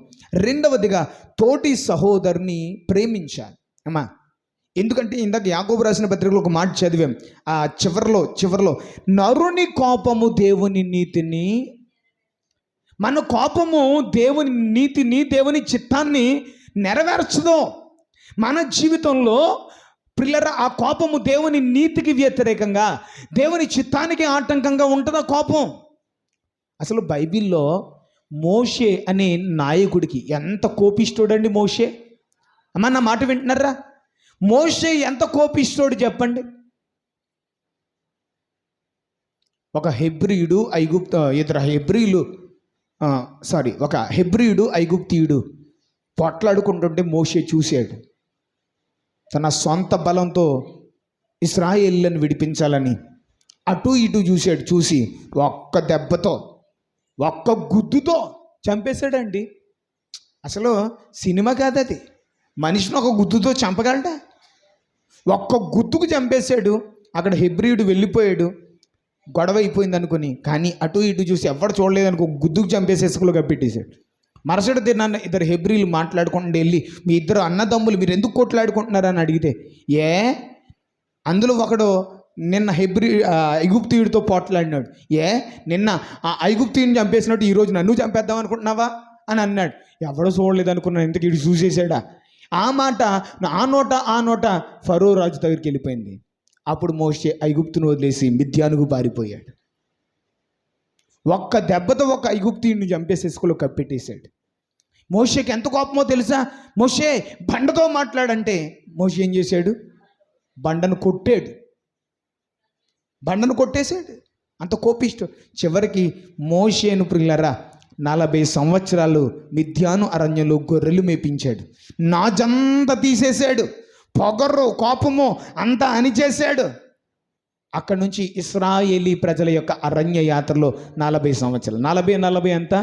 S1: రెండవదిగా తోటి సహోదరుని ప్రేమించాలి అమ్మా. ఎందుకంటే ఇందాక యాకోబు రాసిన పత్రికలో ఒక మాట చదివాం, ఆ చివరిలో నరుని కోపము దేవుని నీతిని, మన కోపము దేవుని నీతిని, దేవుని చిత్తాన్ని నెరవేర్చదు మన జీవితంలో. ప్రియులారా, ఆ కోపము దేవుని నీతికి వ్యతిరేకంగా, దేవుని చిత్తానికి ఆటంకంగా ఉంటుందా కోపం? అసలు బైబిల్లో మోషే అనే నాయకుడికి ఎంత కోపిష్టోడండి మోషే. అమ్మ నా మాట వింటున్నారా? మోషే ఎంత కోపిష్టోడు చెప్పండి. ఒక హెబ్రీయుడు ఐగుప్తీయుడు పొట్లాడుకుంటుంటే మోషే చూశాడు. తన సొంత బలంతో ఇశ్రాయేలులను విడిపించాలని అటు ఇటు చూశాడు. చూసి ఒక్క దెబ్బతో, ఒక్క గుద్దుతో చంపేశాడండి. అసలు సినిమా కాదు అది, మనిషిని ఒక గుద్దుతో చంపగలడా? ఒక్క గుద్దుకు చంపేశాడు. అక్కడ హెబ్రీయుడు వెళ్ళిపోయాడు, గొడవ అయిపోయింది అనుకుని. కానీ అటు ఇటు చూసి ఎవరు చూడలేదనుకో, గుద్దుకు చంపేసి ఇసుకలో కప్పెట్టేశాడు. మరుసటి దినాన్న ఇద్దరు హెబ్రీలు మాట్లాడుకుంటూ వెళ్ళి, మీ ఇద్దరు అన్నదమ్ములు మీరు ఎందుకు కొట్లాడుకుంటున్నారని అడిగితే, అందులో ఒకడు నిన్న ఐగుప్తీయుడితో పోట్లాడినాడు. నిన్న ఆ ఐగుప్తీయుడిని చంపేసినట్టు ఈరోజు నన్ను చంపేద్దాం అనుకుంటున్నావా అని అన్నాడు. ఎవడో చూడలేదు అనుకున్నాను, ఇంతకీ ఇటు చూసేసాడా? ఆ మాట ఆ నోట ఫరో రాజు దగ్గరికి వెళ్ళిపోయింది. అప్పుడు మోషే ఐగుప్తును వదిలేసి మిద్యానుకు పారిపోయాడు. ఒక్క దెబ్బతో ఒక ఐగుప్తీయుడిని చంపేసి ఇసుకలో కప్పెట్టేశాడు. మోషేకి ఎంత కోపమో తెలుసా? మోషే బండతో మాట్లాడంటే మోషే ఏం చేశాడు? బండను కొట్టేశాడు. అంత కోపిష్ట. చివరికి మోషేను ప్రియులారా 40 సంవత్సరాలు మిద్యాను అరణ్యంలో గొర్రెలు మేపించాడు. నాజంతా తీసేశాడు, పొగరు కోపము అంతా అణిచేశాడు. అక్కడి నుంచి ఇశ్రాయేలీ ప్రజల యొక్క అరణ్య యాత్రలో 40 సంవత్సరాలు, 40 ఎంత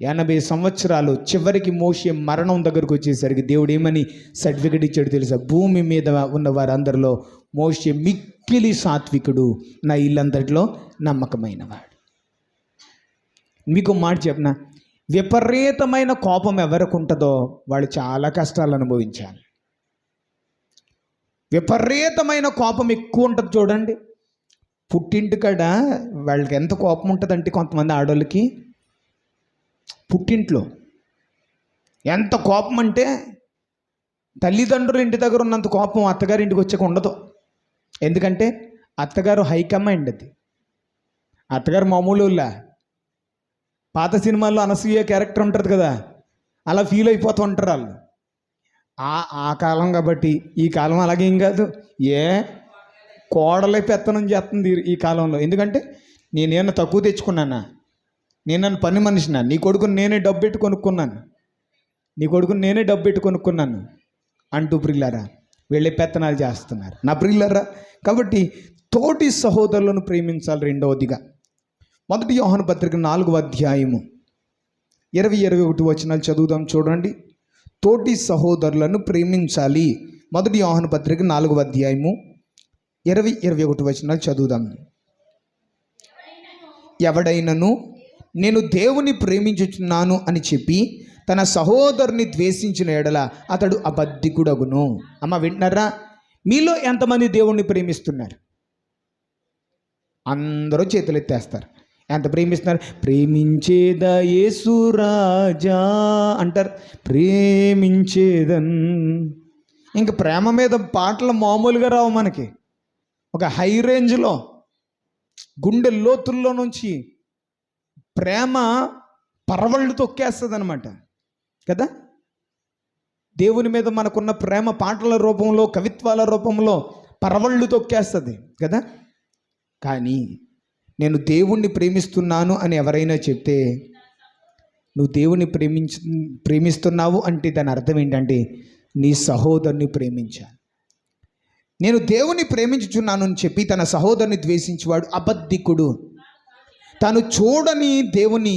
S1: 80 సంవత్సరాలు. చివరికి మోషే మరణం దగ్గరకు వచ్చేసరికి దేవుడు ఏమని సర్టిఫికెట్ ఇచ్చాడు తెలుసా? భూమి మీద ఉన్న వారందరిలో మోషే మిక్కిలి సాత్వికుడు, నా ఇల్లంతటిలో నమ్మకమైన వాడు. మీకు మాట చెప్పిన, విపరీతమైన కోపం ఎవరికి ఉంటుందో వాళ్ళు చాలా కష్టాలు అనుభవించాలి. విపరీతమైన కోపం ఎక్కువ ఉంటుంది చూడండి. పుట్టింటికాడ వాళ్ళకి ఎంత కోపం ఉంటుందంటే కొంతమంది ఆడవాళ్ళకి పుట్టింట్లో ఎంత కోపం అంటే తల్లిదండ్రులు ఇంటి దగ్గర ఉన్నంత కోపం అత్తగారి ఇంటికి వచ్చాక ఉండదు. ఎందుకంటే అత్తగారు హైకమాండ్. అది అత్తగారు మామూలులా పాత సినిమాల్లో అనసూయ క్యారెక్టర్ ఉంటుంది కదా, అలా ఫీల్ అయిపోతూ ఉంటారు వాళ్ళు. ఆ కాలం కాబట్టి ఈ కాలం అలాగేం కాదు. కోడలే పెత్తనం చేస్తుంది ఈ కాలంలో. ఎందుకంటే నేనేమన్నా తక్కువ తెచ్చుకున్నానా, నేను పని మనిషినా, నీ కొడుకుని నేనే డబ్బు పెట్టి కొనుక్కున్నాను అంటూ ప్రియులారా వెళ్ళే పెత్తనాలు చేస్తున్నారు నా ప్రియులారా. కాబట్టి తోటి సహోదరులను ప్రేమించాలి. రెండవదిగా 1 యోహాను పత్రిక 4వ అధ్యాయము 20-21 వచనాలు చదువుదాం చూడండి. తోటి సహోదరులను ప్రేమించాలి. 1 యోహాను పత్రిక 4వ అధ్యాయము 20-21 వచనాలు చదువుదాం. ఎవడైనను నేను దేవుని ప్రేమించుచున్నాను అని చెప్పి తన సహోదరుని ద్వేషించిన ఎడల అతడు అబద్ధికుడగును. అమ్మ వింటున్నారా? మీలో ఎంతమంది దేవుణ్ణి ప్రేమిస్తున్నారు? అందరూ చేతులు ఎత్తేస్తారు. ఎంత ప్రేమిస్తున్నారు? ప్రేమించేదా యేసు రాజా అంటారు. ప్రేమించేదన్. ఇంక ప్రేమ మీద పాటలు మామూలుగా రావు మనకి. ఒక హై రేంజ్లో గుండె లోతుల్లో నుంచి ప్రేమ పరవళ్ళు తొక్కేస్తుంది అనమాట కదా. దేవుని మీద మనకున్న ప్రేమ పాటల రూపంలో, కవిత్వాల రూపంలో పరవళ్ళు తొక్కేస్తుంది కదా. కానీ నేను దేవుణ్ణి ప్రేమిస్తున్నాను అని ఎవరైనా చెప్తే, నువ్వు దేవుణ్ణి ప్రేమిస్తున్నావు అంటే దాని అర్థం ఏంటంటే నీ సహోదరుని ప్రేమించాలి. నేను దేవుని ప్రేమించుచున్నాను అని చెప్పి తన సహోదరుని ద్వేషించేవాడు అబద్ధికుడు. తాను చూడని దేవుని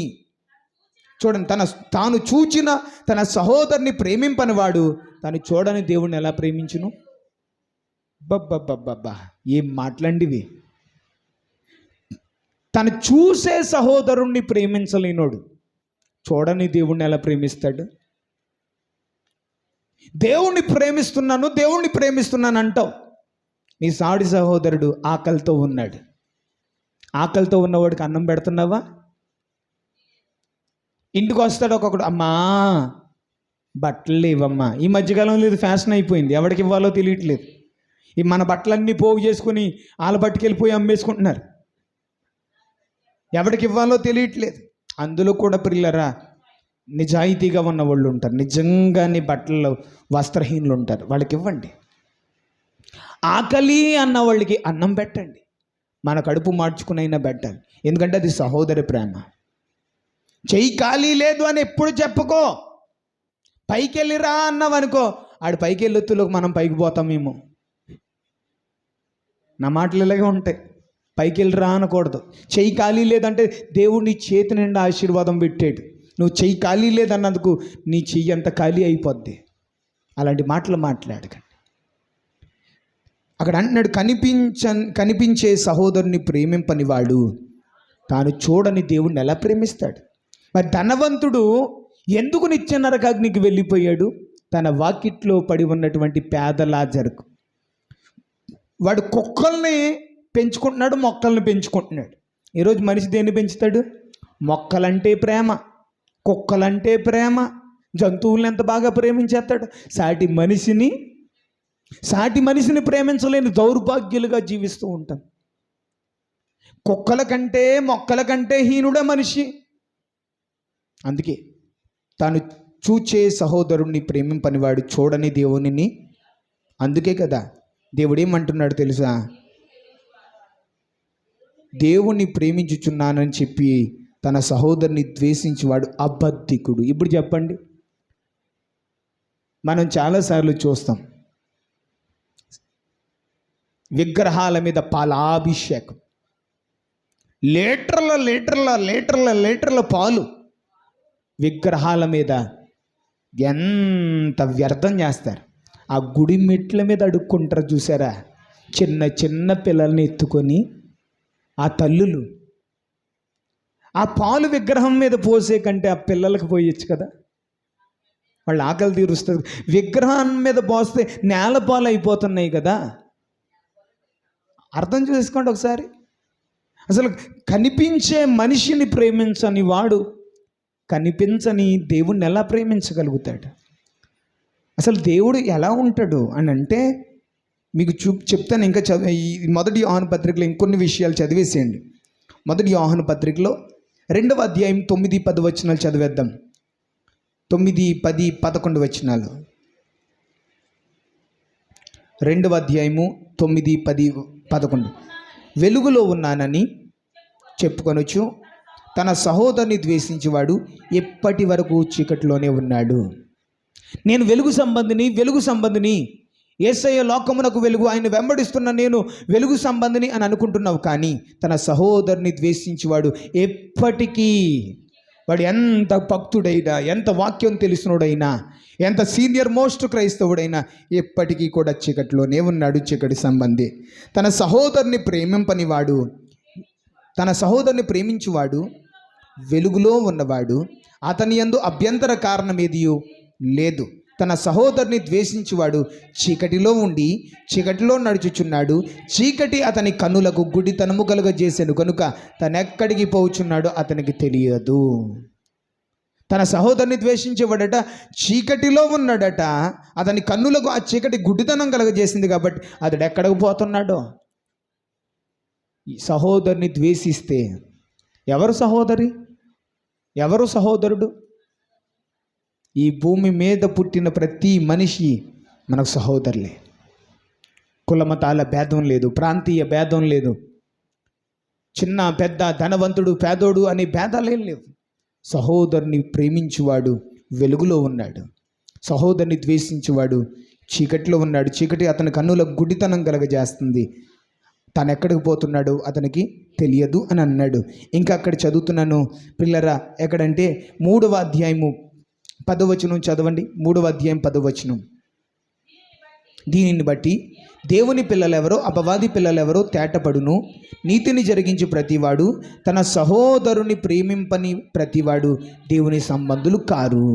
S1: తాను చూచిన తన సహోదరుని ప్రేమింపనివాడు తాను చూడని దేవుణ్ణి ఎలా ప్రేమించును? బబ్బబ్బబ్బబ్బా, ఏం మాట్లాడివి! తను చూసే సహోదరుణ్ణి ప్రేమించలేనోడు చూడని దేవుణ్ణి ఎలా ప్రేమిస్తాడు? దేవుణ్ణి ప్రేమిస్తున్నాను అంటావు. నీ సాడి సహోదరుడు ఆకలితో ఉన్నాడు. ఆకలితో ఉన్నవాడికి అన్నం పెడుతున్నావా? ఇంటికి వస్తాడు ఒక్కొక్కడు, అమ్మా బట్టలు లేవమ్మా. ఈ మధ్యకాలంలో ఇది ఫ్యాషన్ అయిపోయింది, ఎవరికి ఇవ్వాలో తెలియట్లేదు. ఈ మన బట్టలన్నీ పోగు చేసుకుని వాళ్ళ పట్టుకెళ్ళిపోయి అమ్మేసుకుంటున్నారు. ఎవరికి ఇవ్వాలో తెలియట్లేదు. అందులో కూడా ప్రియులరా నిజాయితీగా ఉన్న వాళ్ళు ఉంటారు, నిజంగానే బట్టలు వస్త్రహీనులు ఉంటారు. వాళ్ళకి ఇవ్వండి. ఆకలి అన్న వాళ్ళకి అన్నం పెట్టండి. మన కడుపు మార్చుకునైనా పెట్టాలి. ఎందుకంటే అది సహోదరి ప్రేమ. చెయ్యి ఖాళీ లేదు అని ఎప్పుడు చెప్పుకో. పైకి వెళ్ళిరా అన్నావనుకో, ఆడు పైకి వెళ్ళొత్తులోకి మనం పైకి పోతామేమో. నా మాటలు ఇలాగే ఉంటాయి. పైకి వెళ్ళిరా అనకూడదు. చెయ్యి ఖాళీ లేదంటే దేవుడు నీ చేతి నిండా ఆశీర్వాదం పెట్టాడు. నువ్వు చెయ్యి ఖాళీ లేదన్నందుకు నీ చెయ్యి అంత ఖాళీ అయిపోద్ది. అలాంటి మాటలు మాట్లాడకండి. అక్కడ అంటున్నాడు, కనిపించే సహోదరుని ప్రేమింపనివాడు తాను చూడని దేవుడిని ఎలా ప్రేమిస్తాడు? మరి ధనవంతుడు ఎందుకు నిత్య నరకాగ్నికి వెళ్ళిపోయాడు? తన వాకిట్లో పడి ఉన్నటువంటి పేద లాజరుకు. వాడు కుక్కల్ని పెంచుకుంటున్నాడు, మొక్కల్ని పెంచుకుంటున్నాడు. ఈరోజు మనిషి దేన్ని పెంచుతాడు? మొక్కలంటే ప్రేమ, కుక్కలంటే ప్రేమ, జంతువులను ఎంత బాగా ప్రేమించేస్తాడు. సాటి మనిషిని ప్రేమించలేని దౌర్భాగ్యులుగా జీవిస్తూ ఉంటాం. కుక్కల కంటే మొక్కల కంటే హీనుడే మనిషి. అందుకే తాను చూచే సహోదరుణ్ణి ప్రేమింపనివాడు చూడని దేవునిని. అందుకే కదా దేవుడు ఏమంటున్నాడు తెలుసా? దేవుణ్ణి ప్రేమించుచున్నానని చెప్పి తన సహోదరుని ద్వేషించేవాడు అబద్ధికుడు. ఇప్పుడు చెప్పండి, మనం చాలాసార్లు చూస్తాం విగ్రహాల మీద పాలాభిషేకం, లీటర్ల పాలు విగ్రహాల మీద ఎంత వ్యర్థం చేస్తారు. ఆ గుడి మెట్ల మీద అడుక్కుంటారు చూసారా? చిన్న పిల్లల్ని ఎత్తుకొని ఆ తల్లులు ఆ పాలు విగ్రహం మీద పోసే కంటే ఆ పిల్లలకు పోయొచ్చు కదా. వాళ్ళ ఆకలి తీరుస్తుంది. విగ్రహం మీద పోస్తే నేలపాలు అయిపోతున్నాయి కదా. అర్థం చేసుకోండి ఒకసారి. అసలు కనిపించే మనిషిని ప్రేమించని వాడు కనిపించని దేవుణ్ణి ఎలా ప్రేమించగలుగుతాడు? అసలు దేవుడు ఎలా ఉంటాడు అని అంటే మీకు చెప్తాను. ఇంకా ఈ మొదటి యోహాను పత్రికలో ఇంకొన్ని విషయాలు చదివేసేయండి. మొదటి యోహాను పత్రికలో 2వ అధ్యాయం 9-10 వచనాలు చదివేద్దాం. 9, 10, 11 వచనాలు. 2వ అధ్యాయము 9, 10, 11. వెలుగులో ఉన్నానని చెప్పుకొనొచ్చు తన సహోదరుని ద్వేషించేవాడు ఎప్పటి వరకు చీకటిలోనే ఉన్నాడు. నేను వెలుగు సంబంధిని యేసయ్య లోకమునకు వెలుగు, ఆయన వెంబడిస్తున్న నేను వెలుగు సంబంధిని అని అనుకుంటున్నావు. కానీ తన సహోదరుని ద్వేషించేవాడు ఎప్పటికీ, వాడు ఎంత భక్తుడైనా, ఎంత వాక్యం తెలిసినోడైనా, ఎంత సీనియర్ మోస్ట్ క్రైస్తవుడైనా ఎప్పటికీ కూడా చీకటిలోనే ఉన్నాడు, చీకటి సంబంధి. తన సహోదరుని ప్రేమించువాడు వెలుగులో ఉన్నవాడు, అతని యందు అభ్యంతర కారణమేదియో లేదు. తన సహోదరుని ద్వేషించువాడు చీకటిలో ఉండి చీకటిలో నడుచుచున్నాడు. చీకటి అతని కన్నులకు గుడితనము కలుగజేసెను కనుక తనెక్కడికి పోచున్నాడో అతనికి తెలియదు. తన సహోదరుని ద్వేషించేవాడట చీకటిలో ఉన్నాడట. అతని కన్నులకు ఆ చీకటి గుడ్డితనం కలుగజేసింది కాబట్టి అతడు ఎక్కడికి పోతున్నాడో. ఈ సహోదరుని ద్వేషిస్తే ఎవరు సహోదరుడు? ఈ భూమి మీద పుట్టిన ప్రతి మనిషి మనకు సహోదరులే. కులమతాల భేదం లేదు, ప్రాంతీయ భేదం లేదు, చిన్న పెద్ద, ధనవంతుడు పేదోడు అనే భేదాలేం లేవు. సహోదరుని ప్రేమించువాడు వెలుగులో ఉన్నాడు, సహోదరుని ద్వేషించువాడు చీకటిలో ఉన్నాడు. చీకటి అతని కన్నులకు గుడ్డితనం కలగజేస్తుంది. తను ఎక్కడికి పోతున్నాడో అతనికి తెలియదు అని అన్నాడు. ఇంకా అక్కడ చదువుతున్నాను పిల్లరా, ఎక్కడంటే 3వ అధ్యాయము 10వ వచనం చదవండి. 3వ అధ్యాయం 10వ వచనం. దీనిని బట్టి దేవుని పిల్లలెవరో అపవాది పిల్లలెవరో తేటపడును. నీతిని జరిగించి ప్రతివాడు తన సహోదరుని ప్రేమింపని ప్రతివాడు దేవుని సంబంధులు కారు.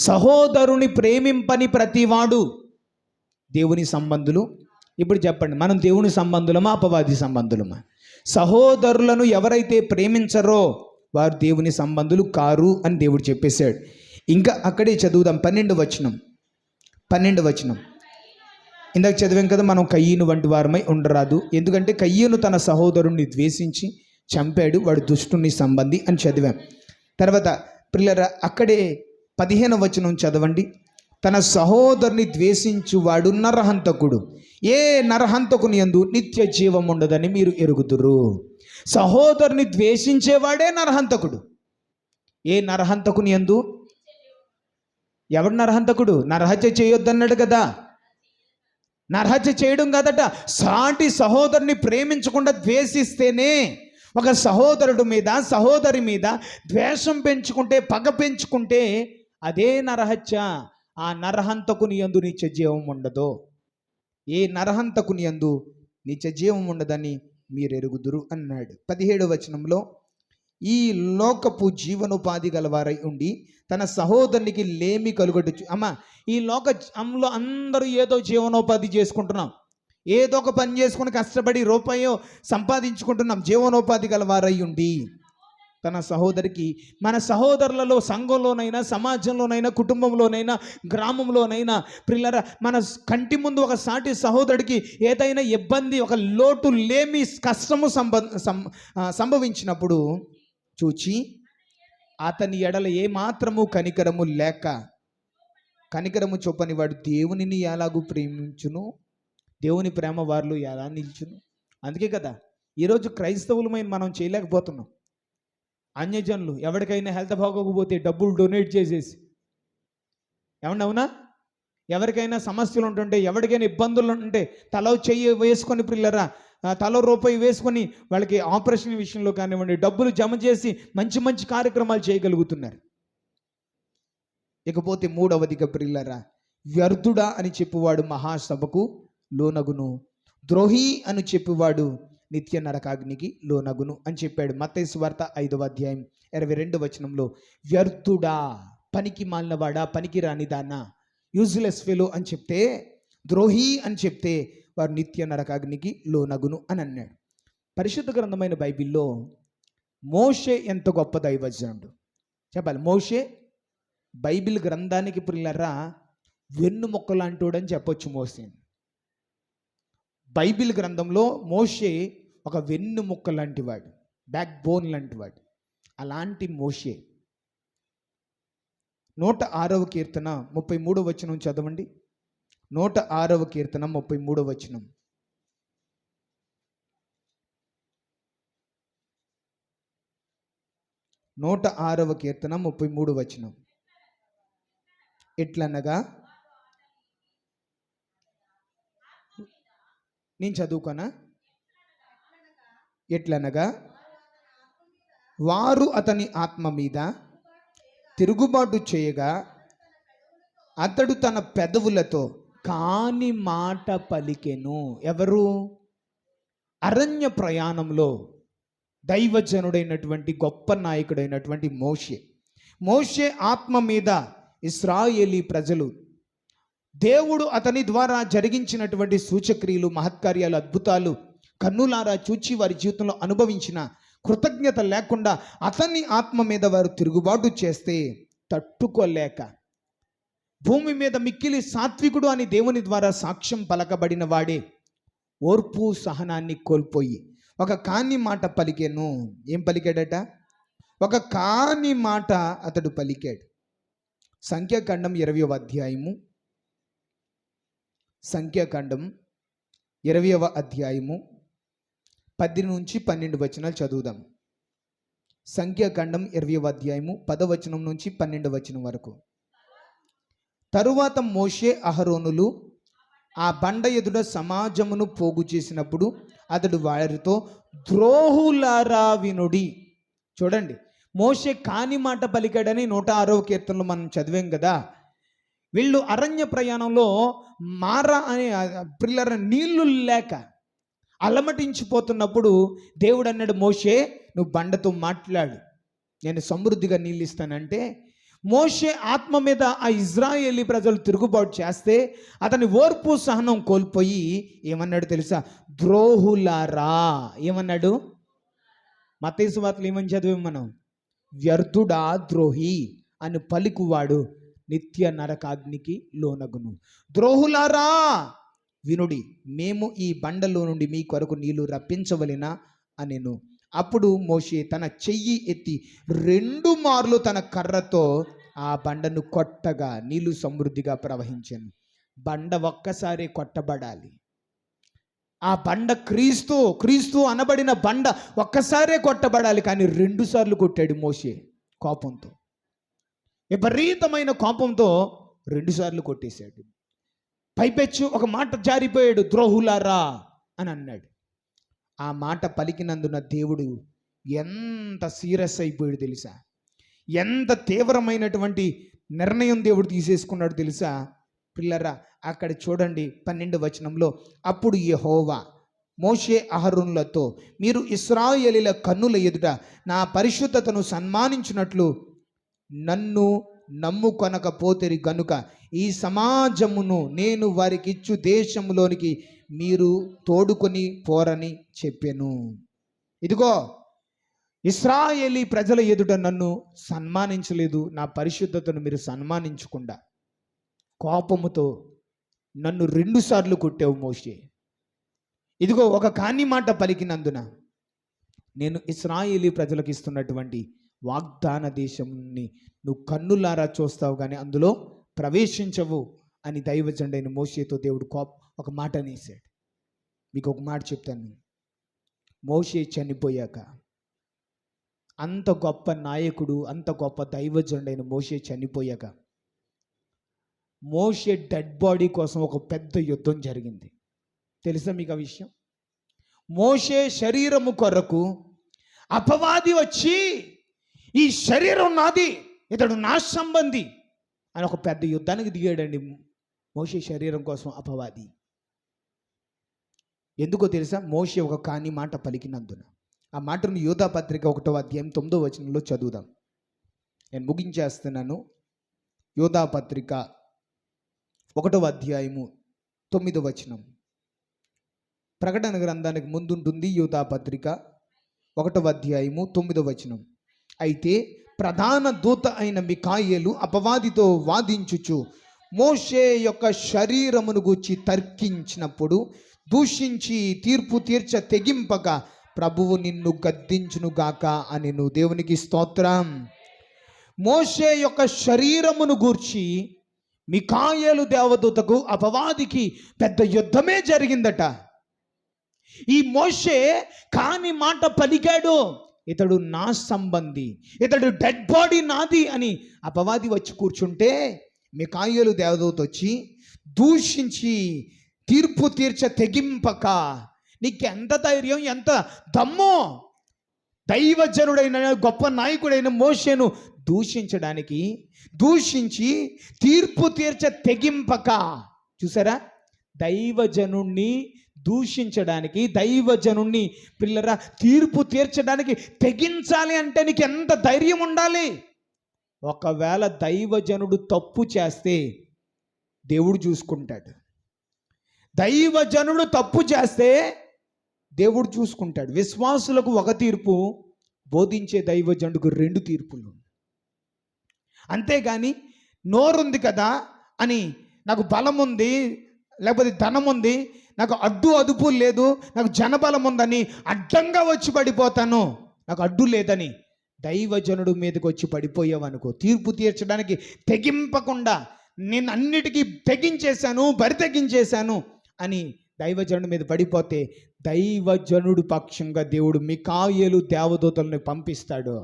S1: సహోదరుని ప్రేమింపని ప్రతివాడు దేవుని సంబంధులు. ఇప్పుడు చెప్పండి, మనం దేవుని సంబంధులమా అపవాది సంబంధులమా? సహోదరులను ఎవరైతే ప్రేమించరో వారు దేవుని సంబంధులు కారు అని దేవుడు చెప్పేశాడు. ఇంకా అక్కడే చదువుదాం. 12వ వచనం. ఇందాక చదివాం కదా, మనం కయ్యను వంటి వారమై ఉండరాదు. ఎందుకంటే కయ్యను తన సహోదరుణ్ణి ద్వేషించి చంపాడు, వాడు దుష్టుని సంబంధి అని చదివాం. తర్వాత పిల్లరా అక్కడే 15వ వచనం చదవండి. తన సహోదరుని ద్వేషించువాడు నరహంతకుడు, ఏ నరహంతకుని యందు నిత్య జీవం ఉండదని మీరు ఎరుగుదురు. సహోదరుని ద్వేషించేవాడే నరహంతకుడు. ఏ నరహంతకుని యందు? ఎవడు నరహంతకుడు? నరహత్య చేయొద్దన్నాడు కదా. నరహత్య చేయడం కాదట, సాటి సహోదరుని ప్రేమించకుండా ద్వేషిస్తేనే. ఒక సహోదరుడు మీద, సహోదరి మీద ద్వేషం పెంచుకుంటే, పగ పెంచుకుంటే అదే నరహత్య. ఆ నరహంతకుని యందు నిత్య జీవం ఉండదు. ఏ నరహంతకుని యందు నిత్య జీవం ఉండదని మీరు ఎరుగుదురు అన్నాడు. 17వ వచనంలో ఈ లోకపు జీవనోపాధి గలవారై ఉండి తన సహోదరునికి లేమి కలుగొట్టు. ఈ లోకంలో అందరూ ఏదో జీవనోపాధి చేసుకుంటున్నాం, ఏదో ఒక పని చేసుకుని కష్టపడి రూపాయో సంపాదించుకుంటున్నాం. జీవనోపాధి గలవారై ఉండి తన సహోదరికి, మన సహోదరులలో సంఘంలోనైనా, సమాజంలోనైనా, కుటుంబంలోనైనా, గ్రామంలోనైనా పిల్లరా, మన కంటి ముందు ఒక సాటి సహోదరుడికి ఏదైనా ఇబ్బంది, ఒక లోటు, లేమి, కష్టము సంభవించినప్పుడు చూచి అతని ఎడల ఏమాత్రము కనికరము చూపని వాడు దేవునిని ఎలాగూ ప్రేమించును, దేవుని ప్రేమ వారిలో ఎలా నిల్చును. అందుకే కదా ఈరోజు క్రైస్తవులమైన మనం చేయలేకపోతున్నాం. అన్యజనులు ఎవరికైనా హెల్త్ బాగోకపోతే డబ్బులు డొనేట్ చేసేసి, ఏమన్నా అవునా? ఎవరికైనా సమస్యలు ఉంటుంటే, ఎవరికైనా ఇబ్బందులు ఉంటే తల చెయ్యి వేసుకొని పిల్లరా, తల రూపాయి వేసుకొని వాళ్ళకి ఆపరేషన్ విషయంలో కానివ్వండి డబ్బులు జమ చేసి మంచి మంచి కార్యక్రమాలు చేయగలుగుతున్నారు. ఇకపోతే 3వదిగా పిల్లరా, వ్యర్థుడా అని చెప్పువాడు మహాసభకు లోనగును, ద్రోహి అని చెప్పువాడు నిత్య నరకాగ్నికి లోనగును అని చెప్పాడు. మత్తయి సువార్త 5వ అధ్యాయం 22వ వచనంలో వ్యర్థుడా పనికి మాలినవాడా, పనికి రానిదానా, యూజ్లెస్ ఫెలో అని చెప్తే, ద్రోహి అని చెప్తే వారు నిత్య నరకాగ్నికి లోనగును అని అన్నాడు. పరిశుద్ధ గ్రంథమైన బైబిల్లో మోషే ఎంత గొప్ప దైవజనుడు చెప్పాలి. మోషే బైబిల్ గ్రంథానికి పిల్లరా వెన్నుముక్క లాంటోడని చెప్పొచ్చు. మోషే బైబిల్ గ్రంథంలో మోషే ఒక వెన్నుముక్క లాంటివాడు, బ్యాక్ బోన్ లాంటివాడు. అలాంటి మోషే 106వ కీర్తన 33వ వచనం చదవండి. 106వ కీర్తన 33వ వచనం. 106వ కీర్తన 33వ వచనం. ఎట్లనగా, నేను చదువుకోనా? ఎట్లనగా వారు అతని ఆత్మ మీద తిరుగుబాటు చేయగా అతడు తన పెదవులతో కాని మాట పలికెను. ఎవరు? అరణ్య ప్రయాణంలో దైవజనుడైనటువంటి గొప్ప నాయకుడైనటువంటి మోషే. మోషే ఆత్మ మీద ఇశ్రాయేలీ ప్రజలు దేవుడు అతని ద్వారా జరిగించినటువంటి సూచక్రియలు, మహత్కార్యాలు, అద్భుతాలు కన్నులారా చూచి వారి జీవితంలో అనుభవించిన కృతజ్ఞత లేకుండా అతని ఆత్మ మీద వారు తిరుగుబాటు చేస్తే తట్టుకోలేక భూమి మీద మిక్కిలి సాత్వికుడు అని దేవుని ద్వారా సాక్ష్యం పలకబడిన వాడే ఓర్పు సహనాన్ని కోల్పోయి ఒక కాని మాట పలికెను. ఏం పలికాడట? ఒక కాని మాట అతడు పలికాడు. సంఖ్యాకాండం 20వ అధ్యాయము, సంఖ్యాకాండం 20వ అధ్యాయము 10 నుంచి 12 వచనాలు చదువుదాం. సంఖ్యాకాండం 20వ అధ్యాయము 10వ వచనం నుంచి 12వ వచనం వరకు. తరువాత మోషే అహరోనులు ఆ బండ ఎదుట సమాజమును పోగు చేసినప్పుడు అతడు వారితో, ద్రోహులారా వినుడి. చూడండి, మోషే కాని మాట పలికాడని 106వ కీర్తనలో మనం చదివాం కదా. వీళ్ళు అరణ్య ప్రయాణంలో మారా అనే పిల్లర నీళ్లు లేక అలమటించిపోతున్నప్పుడు దేవుడు అన్నాడు, మోషే నువ్వు బండతో మాట్లాడు, నేను సమృద్ధిగా నీళ్ళు ఇస్తానంటే మోషే ఆత్మ మీద ఆ ఇజ్రాయేలీ ప్రజలు తిరుగుబాటు చేస్తే అతని ఓర్పు సహనం కోల్పోయి ఏమన్నాడు తెలుసా? ద్రోహులారా. ఏమన్నాడు? మత్తయి సువార్తలో ఏమని చదివాం మనం? వ్యర్థుడా ద్రోహి అని పలుకువాడు నిత్య నరకాగ్నికి లోనగును. ద్రోహులారా వినుడి, మేము ఈ బండలో నుండి మీ కొరకు నీళ్లు రప్పించవలెనా అనెను. అప్పుడు మోషే తన చెయ్యి ఎత్తి 2 మార్లు తన కర్రతో ఆ బండను కొట్టగా నీళ్లు సమృద్ధిగా ప్రవహించాను. బండ ఒక్కసారి కొట్టబడాలి. ఆ బండ క్రీస్తు అనబడిన బండ ఒక్కసారే కొట్టబడాలి. కానీ 2 సార్లు కొట్టాడు మోషే కోపంతో, విపరీతమైన కోపంతో 2 సార్లు కొట్టేశాడు. పైపెచ్చు ఒక మాట జారిపోయాడు, ద్రోహులారా అని అన్నాడు. ఆ మాట పలికినందున దేవుడు ఎంత సీరియస్ అయిపోయాడు తెలుసా? ఎంత తీవ్రమైనటువంటి నిర్ణయం దేవుడు తీసేసుకున్నాడు తెలుసా? పిల్లరా, అక్కడ చూడండి 12వ వచనంలో, అప్పుడు యెహోవా మోషే అహరోనులతో, మీరు ఇశ్రాయేలీల కన్నుల ఎదుట నా పరిశుద్ధతను సన్మానించినట్లు నన్ను నమ్ముకొనకపోతేరి గనుక ఈ సమాజమును నేను వారికిచ్చు దేశంలోనికి మీరు తోడుకొని పోరని చెప్పెను. ఇదిగో, ఇశ్రాయేలీ ప్రజల ఎదుట నన్ను సన్మానించలేదు, నా పరిశుద్ధతను మీరు సన్మానించకుండా కోపముతో నన్ను 2 సార్లు కొట్టావు మోషే. ఇదిగో, ఒక కాని మాట పలికినందున నేను ఇశ్రాయేలీ ప్రజలకు ఇస్తున్నటువంటి వాగ్దాన దేశంని నువ్వు కన్నులారా చూస్తావు కానీ అందులో ప్రవేశించవు అని దైవజనుడైన మోషేతో దేవుడు ఒక మాట అనేసాడు. మీకు ఒక మాట చెప్తాను. మోషే చనిపోయాక, అంత గొప్ప నాయకుడు, అంత గొప్ప దైవజనుడైన మోషే చనిపోయాక మోషే డెడ్ బాడీ కోసం ఒక పెద్ద యుద్ధం జరిగింది. తెలుసా మీకు ఆ విషయం? మోషే శరీరము కొరకు అపవాది వచ్చి, ఈ శరీరం నాది, ఇతడు నా సంబంధి అని ఒక పెద్ద యుద్ధానికి దిగాడండి మోషే శరీరం కోసం అపవాది. ఎందుకో తెలుసా? మోషే ఒక కాని మాట పలికినందున. ఆ మాటను యూదా పత్రిక 1వ అధ్యాయం 9వ వచనంలో చదువుదాం. నేను ముగించేస్తున్నాను. యోధా పత్రిక 1వ అధ్యాయము 9వ వచనం. ప్రకటన గ్రంథానికి ముందుంటుంది యోధా పత్రిక 1వ అధ్యాయము 9వ వచనం. అయితే ప్రధాన దూత అయిన మిఖాయేలు అపవాదితో వాదించుచు మోషే యొక్క శరీరమును గూర్చి తర్కించినప్పుడు దూషించి తీర్పు తీర్చ తెగింపక ప్రభువు నిన్ను గద్దించునుగాక అనెను. దేవునికి స్తోత్రం. మోషే యొక్క శరీరమును గూర్చి మిఖాయేలు దేవదూతకు అపవాదికి పెద్ద యుద్ధమే జరిగిందట. ఈ మోషే కాని మాట పలికాడు, ఇతడు నా సంబంధి, ఇతడు డెడ్ బాడీ నాది అని అపవాది వచ్చి కూర్చుంటే మిఖాయేలు దేవదూత వచ్చి దూషించి తీర్పు తీర్చ తెగింపక, నీకు ఎంత ధైర్యం, ఎంత దమ్మో, దైవజనుడైన గొప్ప నాయకుడైన మోషేను దూషించి తీర్పు తీర్చ తెగింపక. చూసారా, దైవజనుణ్ణి దూషించడానికి, దైవజనుణ్ణి పిల్లరా తీర్పు తీర్చడానికి తెగించాలి అంటే నీకు ఎంత ధైర్యం ఉండాలి. ఒకవేళ దైవజనుడు తప్పు చేస్తే దేవుడు చూసుకుంటాడు. దైవజనుడు తప్పు చేస్తే దేవుడు చూసుకుంటాడు. విశ్వాసులకు ఒక తీర్పు, బోధించే దైవజనుడికి 2 తీర్పులు. అంతేగాని నోరుంది కదా అని, నాకు బలం ఉంది, లేకపోతే ధనం ఉంది, నాకు అడ్డు అదుపు లేదు, నాకు జనబలం ఉందని అడ్డంగా వచ్చి పడిపోతాను, నాకు అడ్డు లేదని దైవజనుడు మీదకి వచ్చి పడిపోయావనుకో, తీర్పు తీర్చడానికి తెగింపకుండా నేను అన్నిటికీ తెగించేశాను, బరి తెగించేశాను అని దైవజనుడి మీద పడిపోతే దైవజనుడు పక్షంగా దేవుడు మిఖాయేలు దేవదూతలను పంపిస్తాడు.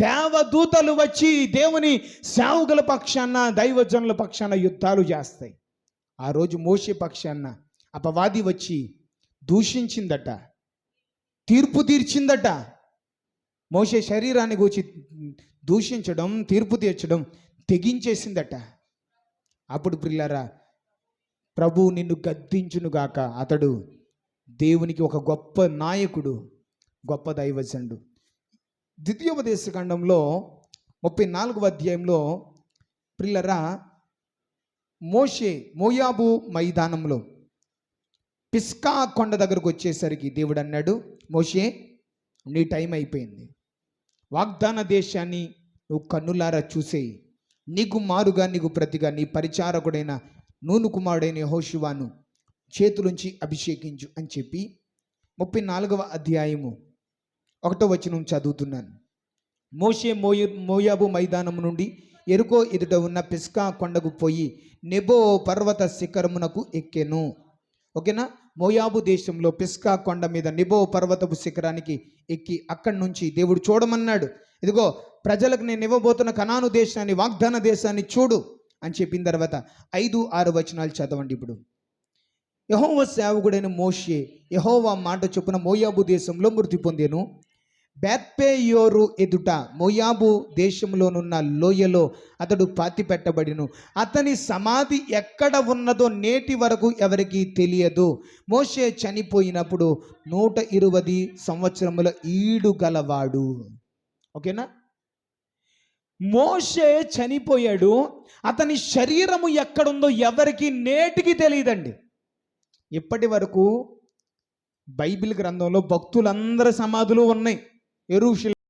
S1: దేవదూతలు వచ్చి దేవుని సేవకుల పక్షాన, దైవజనుల పక్షాన యుద్ధాలు చేస్తాయి. ఆ రోజు మోషే పక్షాన అపవాది వచ్చి దూషించిందట, తీర్పు తీర్చిందట. మోషే శరీరాన్ని గూర్చి దూషించడం, తీర్పు తీర్చడం తెగించేసిందట. అప్పుడు ప్రియులారా, ప్రభువు నిన్ను గద్దించునుగాక. అతడు దేవునికి ఒక గొప్ప నాయకుడు, గొప్ప దైవజనుడు. ద్వితీయోపదేశకాండంలో 34వ అధ్యాయంలో ప్రియులారా, మోషే మోయాబు మైదానంలో పిస్కా కొండ దగ్గరకు వచ్చేసరికి దేవుడు అన్నాడు, మోషే నీ టైం అయిపోయింది, వాగ్దాన దేశాన్ని నువ్వు కన్నులారా చూసేయి, నీకు మారుగా నీకు ప్రతిగా నీ పరిచారకుడైన నూను కుమారుడైన యెహోషువను చేతులుంచి అభిషేకించు అని చెప్పి 34వ అధ్యాయము 1వ వచనం చదువుతున్నాను. మోషే మోయాబు మైదానం నుండి ఎరుకో ఎదుట ఉన్న పిస్కా కొండకు పోయి నెబో పర్వత శిఖరమునకు ఎక్కెను. ఓకేనా, మోయాబు దేశంలో పిస్కా కొండ మీద నెబో పర్వతపు శిఖరానికి ఎక్కి అక్కడి నుంచి దేవుడు చూడమన్నాడు. ఇదిగో ప్రజలకు నేను ఇవ్వబోతున్న కనాను దేశాన్ని, వాగ్దాన దేశాన్ని చూడు అని చెప్పిన తర్వాత 5-6 వచనాలు చదవండి. ఇప్పుడు యెహోవా సేవకుడైన మోషే యెహోవా మాట చొప్పున మోయాబు దేశంలో మృతి పొందెను. బేత్పెయోరు ఎదుట మోయాబు దేశంలోనున్న లోయలో అతడు పాతి పెట్టబడిను. అతని సమాధి ఎక్కడ ఉన్నదో నేటి వరకు ఎవరికీ తెలియదు. మోషే చనిపోయినప్పుడు 120 సంవత్సరముల ఈడు గలవాడు. ఓకేనా, మోషే చనిపోయాడు, అతని శరీరము ఎక్కడుందో ఎవరికి నేటికి తెలియదండి. ఇప్పటి వరకు బైబిల్ గ్రంథంలో భక్తులందరి సమాధులు ఉన్నాయి. యెరూషలేము